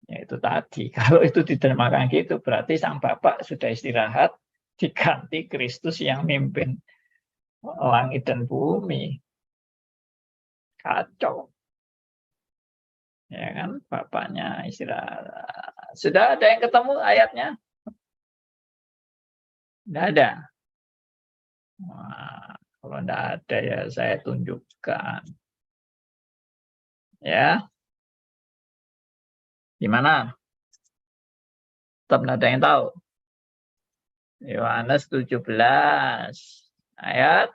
Yaitu tadi, kalau itu diterjemahkan gitu, berarti Sang Bapa sudah istirahat, diganti Kristus yang mimpin langit dan bumi. Kacau. Ya kan, Bapaknya istirahat. Sudah ada yang ketemu ayatnya? Tidak ada. Wah, kalau tidak ada ya saya tunjukkan. Ya. Gimana? Tetap tidak ada yang tahu. Yohanes 17 ayat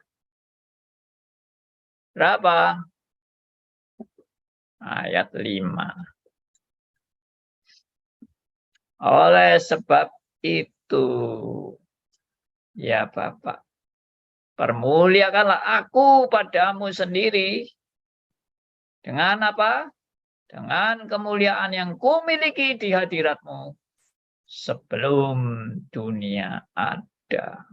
berapa? Ayat 5. Oleh sebab itu, ya Bapak, permuliakanlah aku padamu sendiri. Dengan apa? Dengan kemuliaan yang kumiliki di hadiratmu sebelum dunia ada.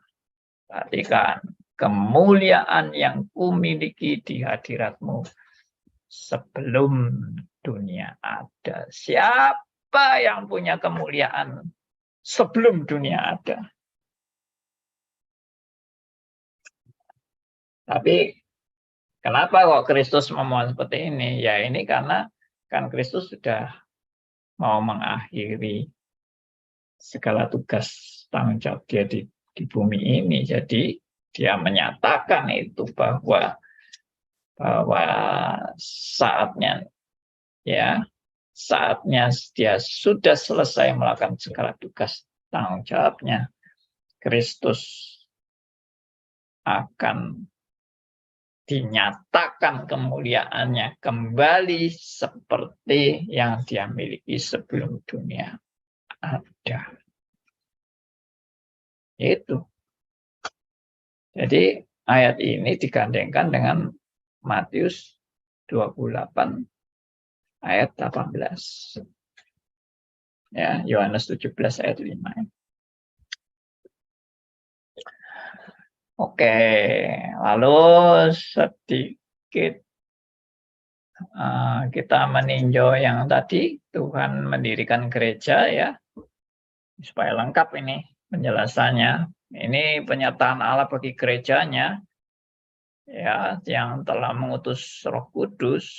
Perhatikan, kemuliaan yang kumiliki di hadiratmu sebelum dunia ada. Siapa yang punya kemuliaan sebelum dunia ada? Tapi kenapa kok Kristus memohon seperti ini? Ya ini karena kan Kristus sudah mau mengakhiri segala tugas tanggung jawab dia di bumi ini. Jadi dia menyatakan itu bahwa saatnya dia sudah selesai melakukan segala tugas tanggung jawabnya. Kristus akan dinyatakan kemuliaannya kembali seperti yang dia miliki sebelum dunia ada. Itu. Jadi ayat ini digandengkan dengan Matius 28 ayat 18. Ya, Yohanes 17 ayat 5. Oke, lalu sedikit sedikit kita meninjau yang tadi, Tuhan mendirikan gereja ya, supaya lengkap ini penjelasannya. Ini penyertaan Allah bagi gerejanya, ya, yang telah mengutus Roh Kudus.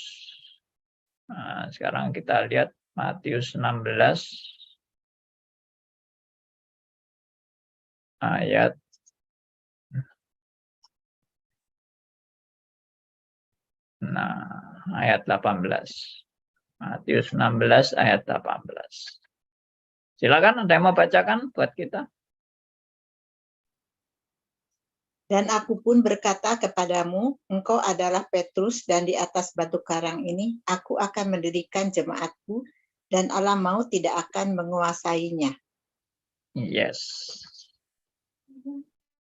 Nah, sekarang kita lihat Matius 16 ayat ayat 18. Matius 16 ayat 18. Silakan, ada yang mau bacakan buat kita? Dan aku pun berkata kepadamu, engkau adalah Petrus, dan di atas batu karang ini aku akan mendirikan jemaatku, dan alam maut tidak akan menguasainya. Yes.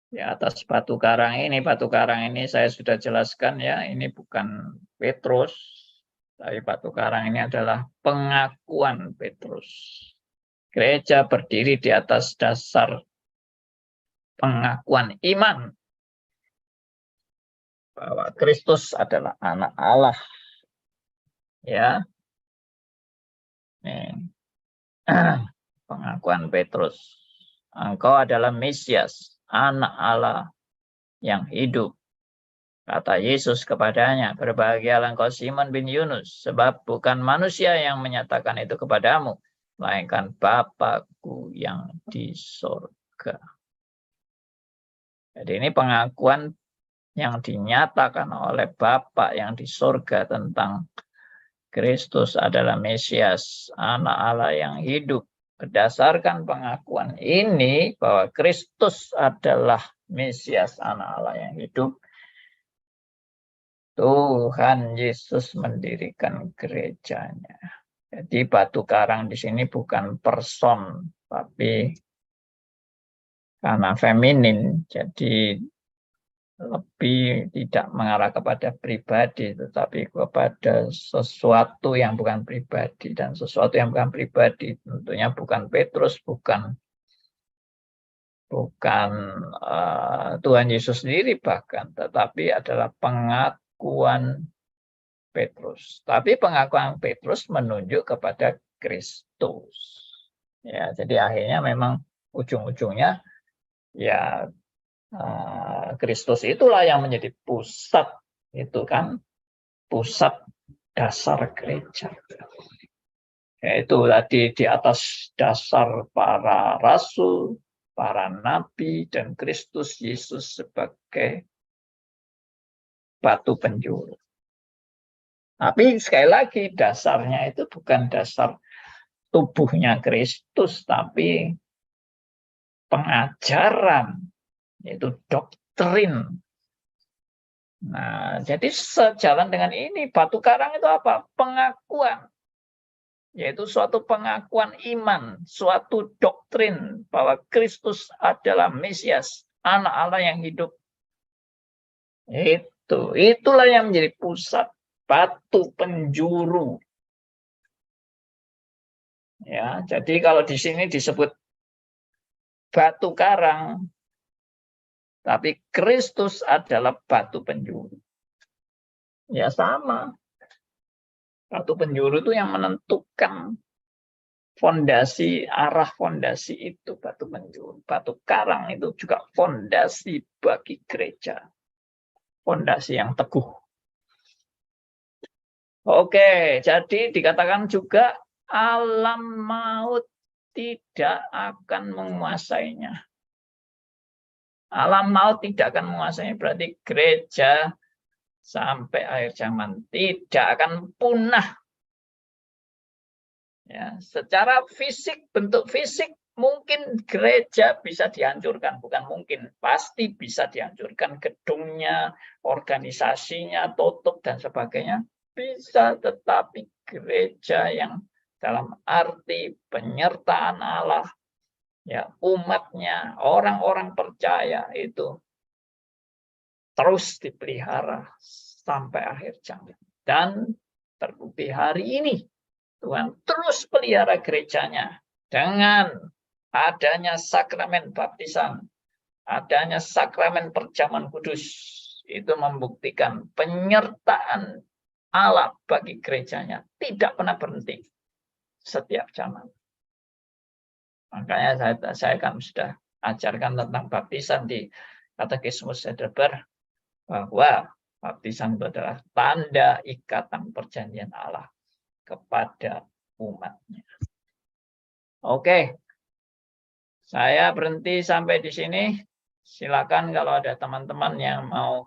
Di atas batu karang ini saya sudah jelaskan ya, ini bukan Petrus, tapi batu karang ini adalah pengakuan Petrus. Gereja berdiri di atas dasar pengakuan iman bahwa Kristus adalah anak Allah. Ya. Nih. Pengakuan Petrus. Engkau adalah Mesias, anak Allah yang hidup. Kata Yesus kepadanya, berbahagialah engkau Simon bin Yunus, sebab bukan manusia yang menyatakan itu kepadamu, melainkan Bapa-Ku yang di sorga. Jadi ini pengakuan yang dinyatakan oleh Bapa yang di sorga tentang Kristus adalah Mesias, anak Allah yang hidup. Berdasarkan pengakuan ini bahwa Kristus adalah Mesias, anak Allah yang hidup, Tuhan Yesus mendirikan gerejanya. Jadi batu karang di sini bukan person, tapi karena feminin, jadi lebih tidak mengarah kepada pribadi, tetapi kepada sesuatu yang bukan pribadi. Dan sesuatu yang bukan pribadi tentunya bukan Petrus, bukan Tuhan Yesus sendiri bahkan, tetapi adalah pengakuan Petrus. Tapi pengakuan Petrus menunjuk kepada Kristus. Ya, jadi akhirnya memang ujung-ujungnya ya Kristus itulah yang menjadi pusat, itu kan pusat dasar gereja. Yaitu tadi di atas dasar para rasul, para nabi, dan Kristus Yesus sebagai batu penjuru. Tapi sekali lagi dasarnya itu bukan dasar tubuhnya Kristus, tapi pengajaran, yaitu doktrin. Nah, jadi sejalan dengan ini, batu karang itu apa? Pengakuan. Yaitu suatu pengakuan iman, suatu doktrin bahwa Kristus adalah Mesias, anak Allah yang hidup. Itulah yang menjadi pusat, batu penjuru. Ya, jadi kalau di sini disebut batu karang, tapi Kristus adalah batu penjuru. Ya sama. Batu penjuru itu yang menentukan fondasi, arah fondasi itu batu penjuru. Batu karang itu juga fondasi bagi gereja. Fondasi yang teguh. Oke, jadi dikatakan juga alam maut tidak akan menguasainya. Alam maut tidak akan menguasainya, berarti gereja sampai akhir zaman tidak akan punah. Ya, secara fisik, bentuk fisik mungkin gereja bisa dihancurkan, bukan mungkin, pasti bisa dihancurkan, gedungnya, organisasinya tutup dan sebagainya bisa, tetapi gereja yang dalam arti penyertaan Allah, ya, umatnya, orang-orang percaya itu terus dipelihara sampai akhir zaman. Dan terbukti hari ini Tuhan terus pelihara gerejanya dengan adanya sakramen baptisan, adanya sakramen perjamuan kudus, itu membuktikan penyertaan Allah bagi gerejanya tidak pernah berhenti setiap zaman. Makanya saya kan sudah ajarkan tentang baptisan di Katekismus Heidelberg, bahwa baptisan itu adalah tanda ikatan perjanjian Allah kepada umatnya. Oke, saya berhenti sampai di sini. Silakan kalau ada teman-teman yang mau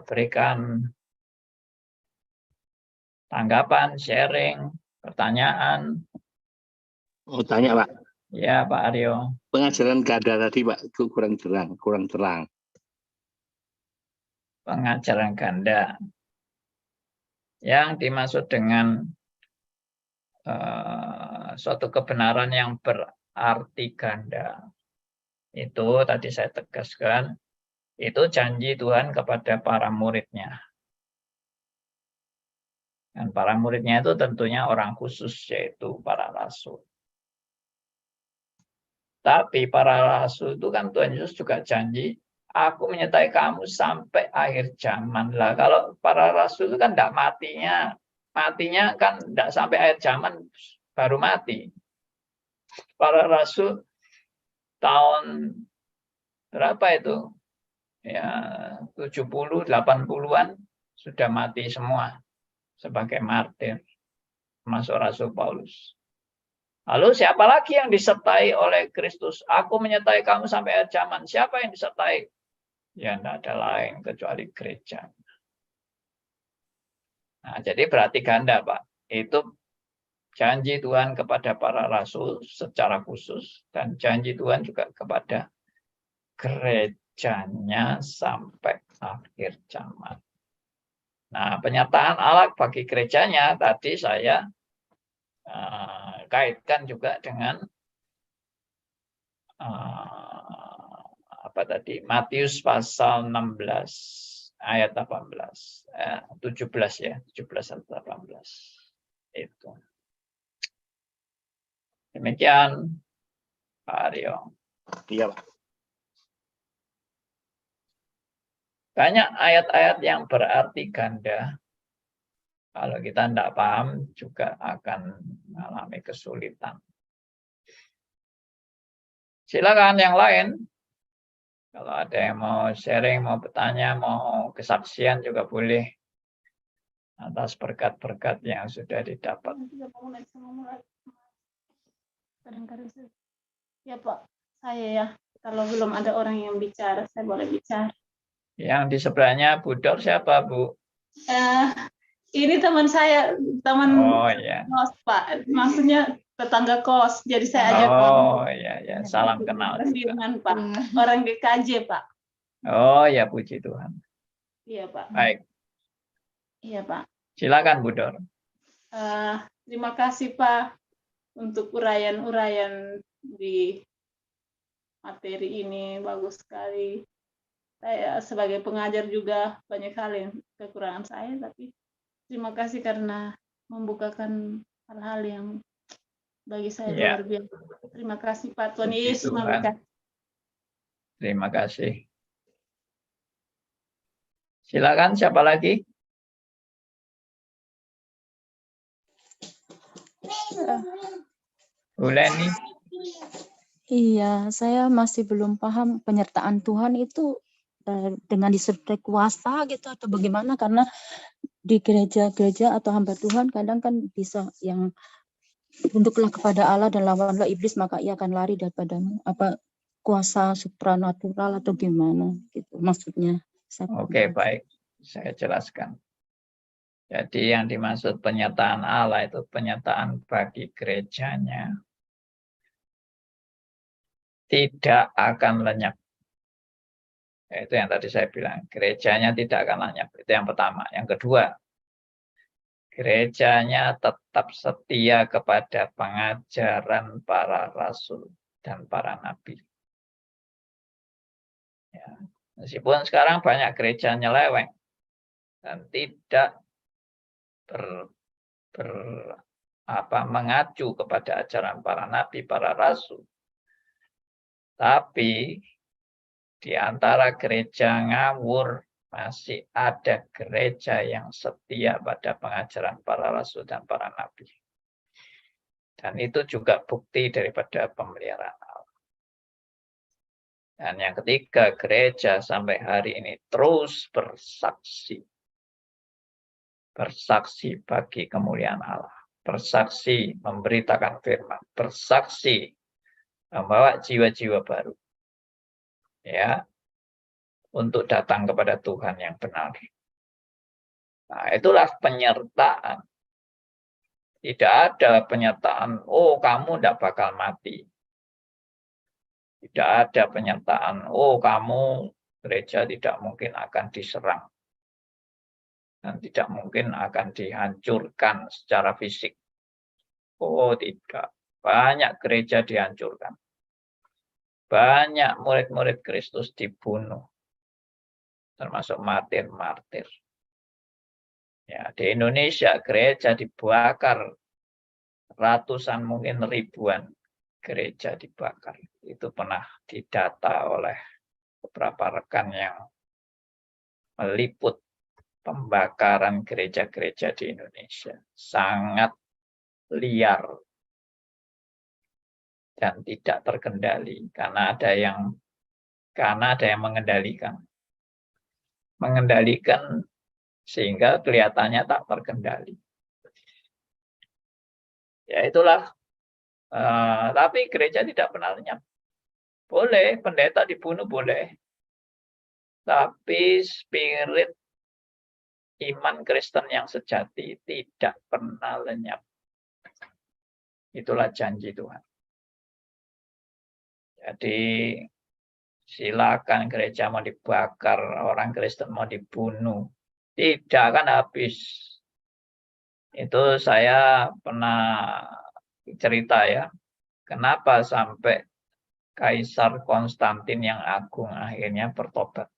berikan tanggapan, sharing, pertanyaan. Oh, tanya Pak. Ya Pak Aryo. Pengajaran ganda tadi Pak, itu kurang terang. Pengajaran ganda. Yang dimaksud dengan suatu kebenaran yang berarti ganda. Itu tadi saya tegaskan, itu janji Tuhan kepada para muridnya. Dan para muridnya itu tentunya orang khusus, yaitu para rasul. Tapi para rasul itu kan Tuhan Yesus juga janji, aku menyertai kamu sampai akhir zaman. Lah kalau para rasul itu kan tidak matinya kan tidak sampai akhir zaman baru mati. Para rasul tahun berapa itu? Ya 70, 80-an sudah mati semua sebagai martir, termasuk Rasul Paulus. Lalu siapa lagi yang disertai oleh Kristus? Aku menyertai kamu sampai akhir zaman. Siapa yang disertai? Ya tidak ada lain kecuali gereja. Nah, jadi berarti ganda, Pak. Itu janji Tuhan kepada para rasul secara khusus, dan janji Tuhan juga kepada gerejanya sampai akhir zaman. Nah, penyertaan Allah bagi gerejanya tadi saya kaitkan juga dengan Matius pasal 16 ayat 17 ya, 17 atau 18. Itu. Demikian Pak Aryo. Iya, Pak. Banyak ayat-ayat yang berarti ganda. Kalau kita tidak paham juga akan mengalami kesulitan. Silakan yang lain. Kalau ada yang mau sharing, mau bertanya, mau kesaksian juga boleh. Atas berkat-berkat yang sudah didapat. Ya Pak, saya ya. Kalau belum ada orang yang bicara, saya boleh bicara. Yang di sebelahnya Bu Dor siapa, Bu? Ini teman saya, Ya. kos, Pak. Maksudnya tetangga kos. Jadi saya ajak. Ya. Salam kenal juga. Pak. Orang GKJ, Pak. Oh ya, puji Tuhan. Iya, Pak. Baik. Iya, Pak. Silakan, Bu Dor. Terima kasih, Pak, untuk uraian-uraian di materi ini. Bagus sekali. Saya sebagai pengajar juga banyak hal yang kekurangan saya, tapi terima kasih karena membukakan hal-hal yang bagi saya luar biasa. Terima kasih Pak. Tuhan Yesus memberkati. Terima kasih. Silakan siapa lagi? Bu Leni. Iya, saya masih belum paham penyertaan Tuhan itu dengan disertai kuasa gitu atau bagaimana, karena di gereja-gereja atau hamba Tuhan kadang kan bisa yang tunduklah kepada Allah dan lawanlah iblis maka ia akan lari daripadamu. Apa kuasa supranatural atau gimana gitu maksudnya? Oke, baik. Saya jelaskan. Jadi yang dimaksud penyertaan Allah itu penyertaan bagi gerejanya. Tidak akan lenyap. Itu yang tadi saya bilang, gerejanya tidak akan lenyap. Itu yang pertama. Yang kedua, gerejanya tetap setia kepada pengajaran para rasul dan para nabi. Ya. Meskipun sekarang banyak gereja nyeleweng dan tidak mengacu kepada ajaran para nabi, para rasul. Tapi Di antara gereja ngawur, masih ada gereja yang setia pada pengajaran para rasul dan para nabi. Dan itu juga bukti daripada pemeliharaan Allah. Dan yang ketiga, gereja sampai hari ini terus bersaksi. Bersaksi bagi kemuliaan Allah. Bersaksi memberitakan firman. Bersaksi membawa jiwa-jiwa baru. Ya, untuk datang kepada Tuhan yang benar. Nah, itulah penyertaan. Tidak ada penyertaan, oh kamu tidak bakal mati. Tidak ada penyertaan, oh kamu gereja tidak mungkin akan diserang. Dan tidak mungkin akan dihancurkan secara fisik. Oh tidak, banyak gereja dihancurkan. Banyak murid-murid Kristus dibunuh. Termasuk martir-martir. Ya, di Indonesia gereja dibakar, ratusan mungkin ribuan gereja dibakar. Itu pernah didata oleh beberapa rekan yang meliput pembakaran gereja-gereja di Indonesia. Sangat liar dan tidak terkendali karena ada yang mengendalikan. Mengendalikan sehingga kelihatannya tak terkendali. Ya itulah. Tapi gereja tidak pernah lenyap. Boleh, pendeta dibunuh boleh. Tapi spirit iman Kristen yang sejati tidak pernah lenyap. Itulah janji Tuhan. Jadi silakan gereja mau dibakar, orang Kristen mau dibunuh. Tidak akan habis. Itu saya pernah cerita ya. Kenapa sampai Kaisar Konstantin yang agung akhirnya bertobat.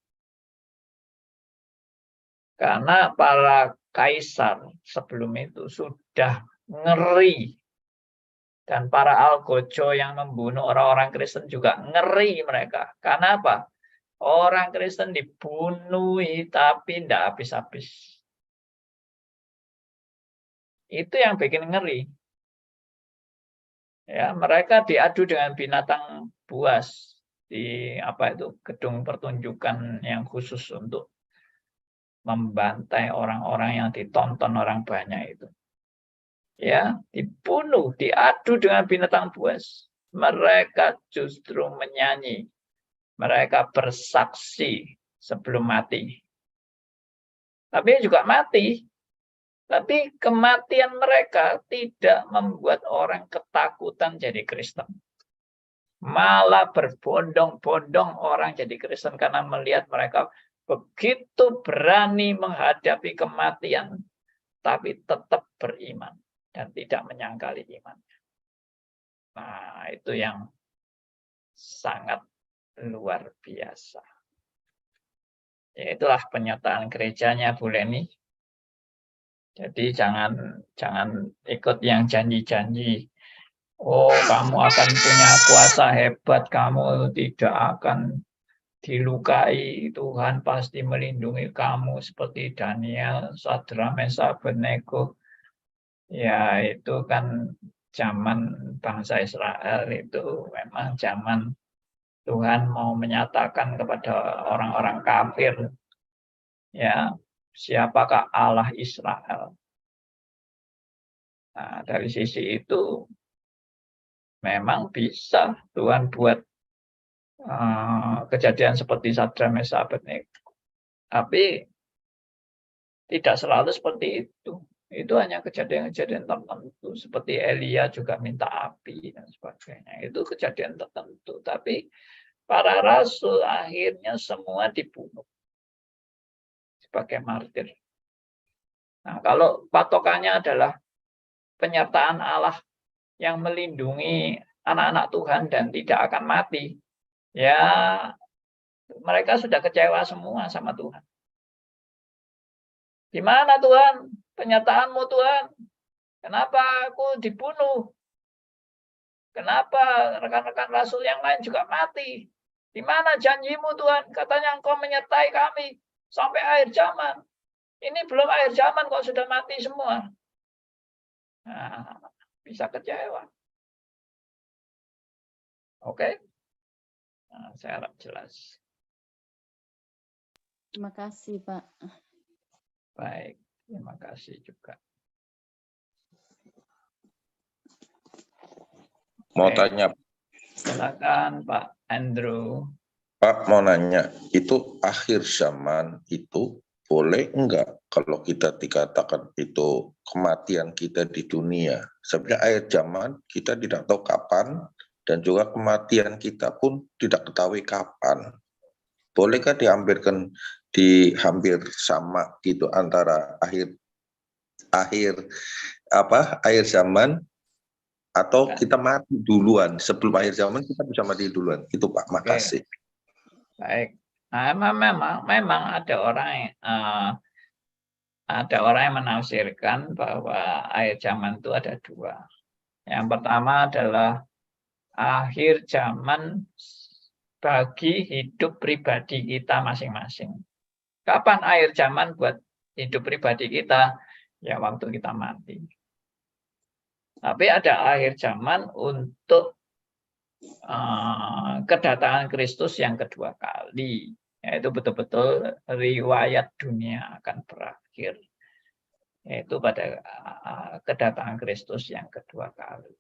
Karena para kaisar sebelum itu sudah ngeri. Dan para algojo yang membunuh orang-orang Kristen juga ngeri mereka. Karena apa? Orang Kristen dibunuh tapi tidak habis-habis. Itu yang bikin ngeri. Ya, mereka diadu dengan binatang buas di gedung pertunjukan yang khusus untuk membantai orang-orang yang ditonton orang banyak itu. Ya, dibunuh, diadu dengan binatang buas. Mereka justru menyanyi. Mereka bersaksi sebelum mati. Tapi juga mati. Tapi kematian mereka tidak membuat orang ketakutan jadi Kristen. Malah berbondong-bondong orang jadi Kristen karena melihat mereka begitu berani menghadapi kematian, tapi tetap beriman dan tidak menyangkali imannya. Nah, itu yang sangat luar biasa. Ya, itulah pernyataan gerejanya Bu Leni. Jadi jangan ikut yang janji-janji. Oh, kamu akan punya kuasa hebat, kamu tidak akan dilukai, Tuhan pasti melindungi kamu seperti Daniel, Sadra, Mesah, Abednego. Ya, itu kan zaman bangsa Israel itu memang zaman Tuhan mau menyatakan kepada orang-orang kafir, ya, siapakah Allah Israel. Nah, dari sisi itu memang bisa Tuhan buat kejadian seperti Sadra, Mesah, Abednego. Tapi tidak selalu seperti itu. Itu hanya kejadian-kejadian tertentu. Seperti Elia juga minta api dan sebagainya. Itu kejadian tertentu. Tapi para rasul akhirnya semua dibunuh sebagai martir. Nah, kalau patokannya adalah penyertaan Allah yang melindungi anak-anak Tuhan dan tidak akan mati, ya mereka sudah kecewa semua sama Tuhan. Di mana Tuhan? Penyertaanmu Tuhan. Kenapa aku dibunuh? Kenapa rekan-rekan rasul yang lain juga mati? Di mana janjimu Tuhan? Katanya engkau menyertai kami sampai akhir zaman. Ini belum akhir zaman kok sudah mati semua. Nah, bisa kecewa. Oke? Nah, saya harap jelas. Terima kasih, Pak. Baik, terima kasih juga. Mau Oke. tanya, Silakan Pak Andrew. Pak mau nanya, itu akhir zaman itu boleh enggak kalau kita dikatakan itu kematian kita di dunia? Sebenarnya akhir zaman kita tidak tahu kapan dan juga kematian kita pun tidak ketahui kapan. Bolehkah dihampir sama gitu antara akhir zaman atau kita mati duluan sebelum akhir zaman kita bisa mati duluan? Itu Pak, makasih. Baik. Nah, memang ada orang yang menafsirkan bahwa akhir zaman itu ada dua. Yang pertama adalah akhir zaman bagi hidup pribadi kita masing-masing. Kapan akhir zaman buat hidup pribadi kita? Ya waktu kita mati. Tapi ada akhir zaman untuk kedatangan Kristus yang kedua kali, yaitu betul-betul riwayat dunia akan berakhir, yaitu pada kedatangan Kristus yang kedua kali.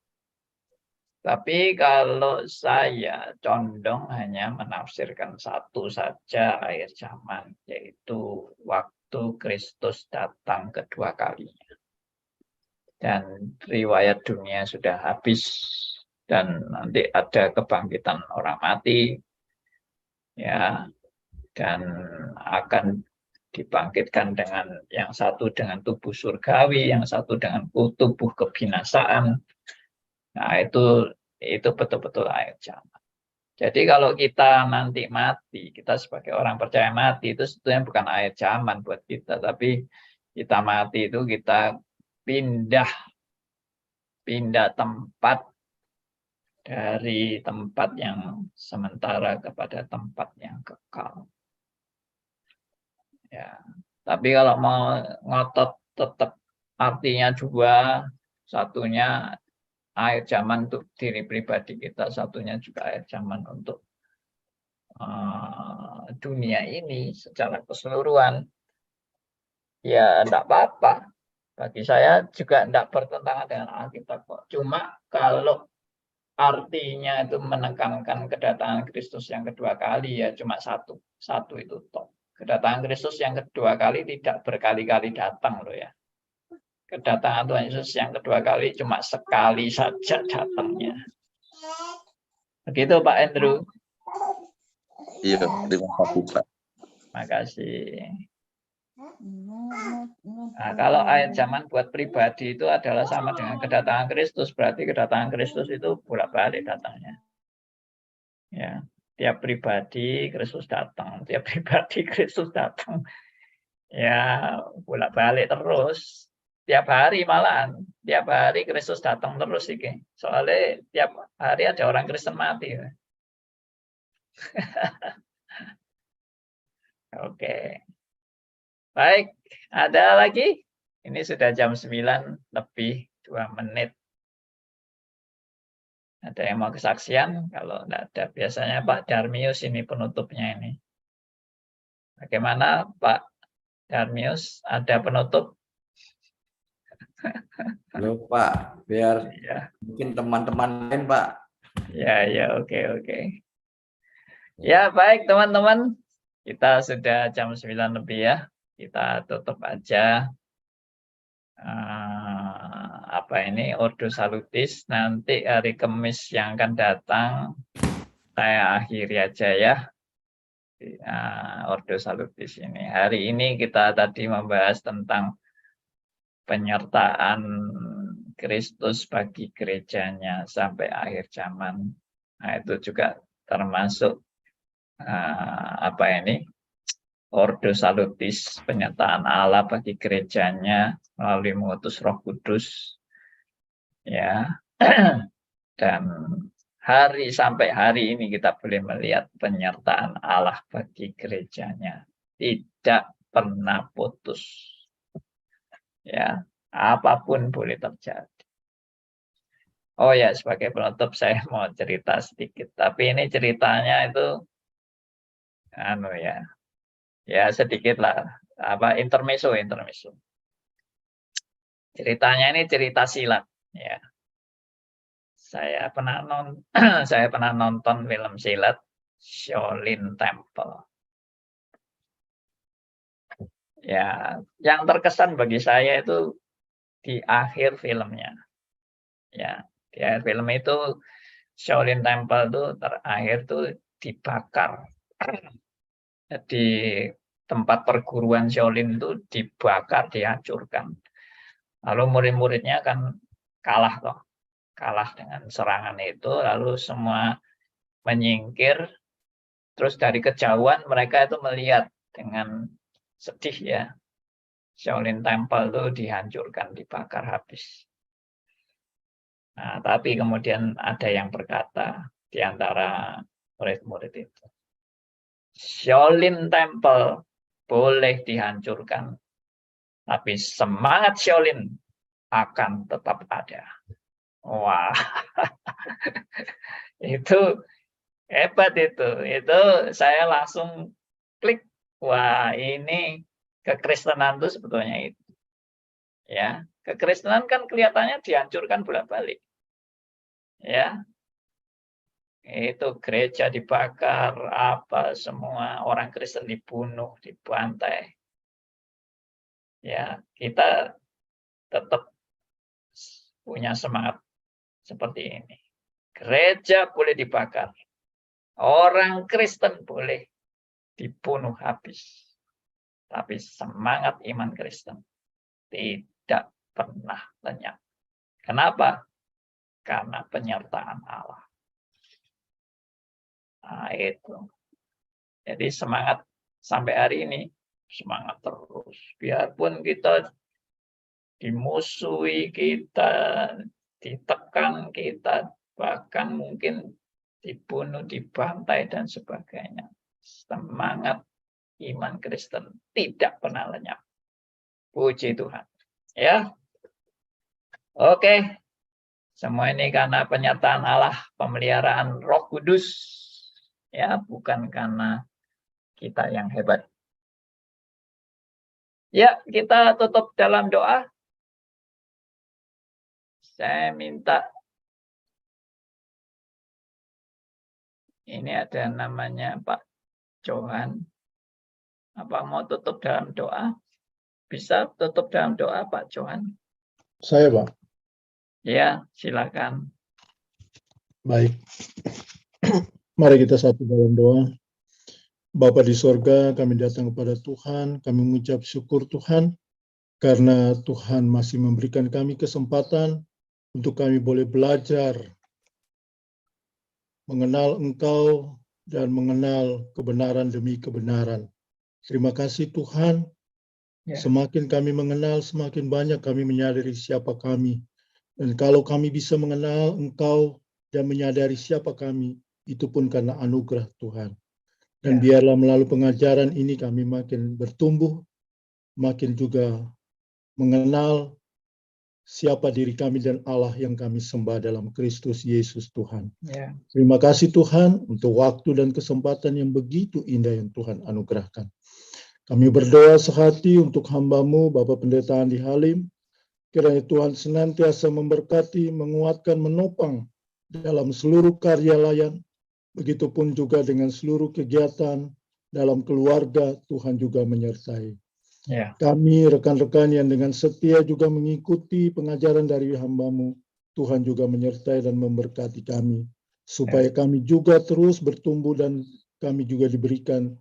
Tapi kalau saya condong hanya menafsirkan satu saja akhir zaman, yaitu waktu Kristus datang kedua kalinya. Dan riwayat dunia sudah habis, dan nanti ada kebangkitan orang mati, ya, dan akan dibangkitkan dengan yang satu dengan tubuh surgawi, yang satu dengan tubuh kebinasaan. Nah, itu betul-betul akhir zaman. Jadi kalau kita nanti mati, kita sebagai orang percaya mati, itu sebetulnya bukan akhir zaman buat kita, tapi kita mati itu kita pindah tempat dari tempat yang sementara kepada tempat yang kekal. Ya, tapi kalau mau ngotot tetap artinya dua, satunya akhir zaman untuk diri pribadi kita, satunya juga akhir zaman untuk dunia ini secara keseluruhan. Ya, enggak apa-apa. Bagi saya juga enggak bertentangan dengan Alkitab kok. Cuma kalau artinya itu menekankan kedatangan Kristus yang kedua kali, ya cuma satu itu toh. Kedatangan Kristus yang kedua kali tidak berkali-kali datang loh ya. Kedatangan Tuhan Yesus yang kedua kali cuma sekali saja datangnya. Begitu Pak Andrew. Iya, terima kasih Pak. Makasih. Nah, kalau akhir zaman buat pribadi itu adalah sama dengan kedatangan Kristus, berarti kedatangan Kristus itu bolak-balik datangnya. Ya, tiap pribadi Kristus datang, tiap pribadi Kristus datang. Ya, bolak-balik terus. Tiap hari malahan, tiap hari Kristus datang terus iki. Soalnya tiap hari ada orang Kristen mati. Oke. Baik, ada lagi? Ini sudah jam 9 lebih 2 menit. Ada yang mau kesaksian? Kalau tidak ada, biasanya Pak Darmius ini penutupnya ini. Bagaimana Pak Darmius? Ada penutup? Halo Pak, biar Ya. mungkin teman-teman lain Pak. Ya, oke. Ya, baik teman-teman. Kita sudah jam 9 lebih ya. Kita tutup aja Ordo Salutis. Nanti hari Kamis yang akan datang saya akhiri aja ya Ordo Salutis ini. Hari ini kita tadi membahas tentang penyertaan Kristus bagi gerejanya sampai akhir zaman. Nah, itu juga termasuk Ordo Salutis, penyertaan Allah bagi gerejanya melalui mengutus Roh Kudus, ya. Dan sampai hari ini kita boleh melihat penyertaan Allah bagi gerejanya. Tidak pernah putus. Ya, apapun boleh terjadi. Oh ya, sebagai penutup saya mau cerita sedikit. Tapi ini ceritanya itu, ya sedikit lah. Intermezzo. Ceritanya ini cerita silat. Ya. Saya pernah nonton film silat Shaolin Temple. Ya, yang terkesan bagi saya itu di akhir filmnya. Ya, di akhir film itu Shaolin Temple itu terakhir itu dibakar. Di tempat perguruan Shaolin itu dibakar, dihancurkan. Lalu murid-muridnya kan kalah dengan serangan itu, lalu semua menyingkir. Terus dari kejauhan mereka itu melihat dengan sedih ya, Shaolin Temple itu dihancurkan, dibakar habis. Nah, tapi kemudian ada yang berkata di antara murid-murid itu, Shaolin Temple boleh dihancurkan, tapi semangat Shaolin akan tetap ada. Wah, itu hebat itu. Itu saya langsung klik. Wah, ini kekristenan itu sebetulnya itu. Ya, kekristenan kan kelihatannya dihancurkan bolak-balik. Ya, itu gereja dibakar, semua orang Kristen dibunuh, dibantai. Ya, kita tetap punya semangat seperti ini. Gereja boleh dibakar, orang Kristen boleh dibunuh habis, tapi semangat iman Kristen tidak pernah lenyap. Kenapa? Karena penyertaan Allah. Nah, itu. Jadi semangat sampai hari ini, semangat terus. Biarpun kita dimusuhi, kita ditekan, kita bahkan mungkin dibunuh, dibantai, dan sebagainya. Semangat iman Kristen tidak pernah lenyap. Puji Tuhan. Ya. Oke. Semua ini karena penyertaan Allah, pemeliharaan Roh Kudus. Ya, bukan karena kita yang hebat. Ya, kita tutup dalam doa. Saya minta, ini ada namanya Pak Johan. Apa mau tutup dalam doa? Bisa tutup dalam doa, Pak Johan? Saya, Pak. Ya, silakan. Baik. Mari kita satu dalam doa. Bapa di sorga, kami datang kepada Tuhan, kami mengucap syukur Tuhan, karena Tuhan masih memberikan kami kesempatan untuk kami boleh belajar mengenal Engkau dan mengenal kebenaran demi kebenaran. Terima kasih Tuhan, semakin kami mengenal, semakin banyak kami menyadari siapa kami. Dan kalau kami bisa mengenal Engkau dan menyadari siapa kami, itu pun karena anugerah Tuhan. Dan biarlah melalui pengajaran ini kami makin bertumbuh, makin juga mengenal siapa diri kami dan Allah yang kami sembah dalam Kristus Yesus Tuhan. Terima kasih Tuhan untuk waktu dan kesempatan yang begitu indah yang Tuhan anugerahkan. Kami berdoa sehati untuk hamba-Mu, Bapak Pendeta Andi Halim, kiranya Tuhan senantiasa memberkati, menguatkan, menopang dalam seluruh karya layan, begitupun juga dengan seluruh kegiatan dalam keluarga, Tuhan juga menyertai. Kami rekan-rekan yang dengan setia juga mengikuti pengajaran dari hamba-Mu, Tuhan juga menyertai dan memberkati kami, supaya kami juga terus bertumbuh dan kami juga diberikan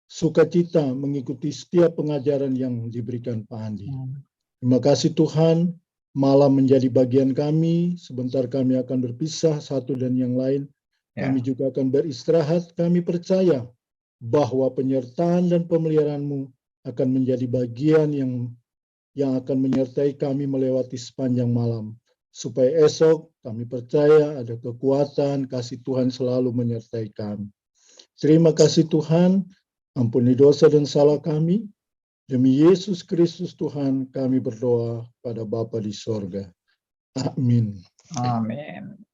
sukacita mengikuti setiap pengajaran yang diberikan Pak Andi. Terima kasih Tuhan, malam menjadi bagian kami, sebentar kami akan berpisah satu dan yang lain. Kami juga akan beristirahat, kami percaya bahwa penyertaan dan pemeliharaan-Mu akan menjadi bagian yang akan menyertai kami melewati sepanjang malam. supaya esok kami percaya ada kekuatan, kasih Tuhan selalu menyertai kami. Terima kasih Tuhan, ampuni dosa dan salah kami. Demi Yesus Kristus Tuhan kami berdoa pada Bapa di sorga. Amin. Amin.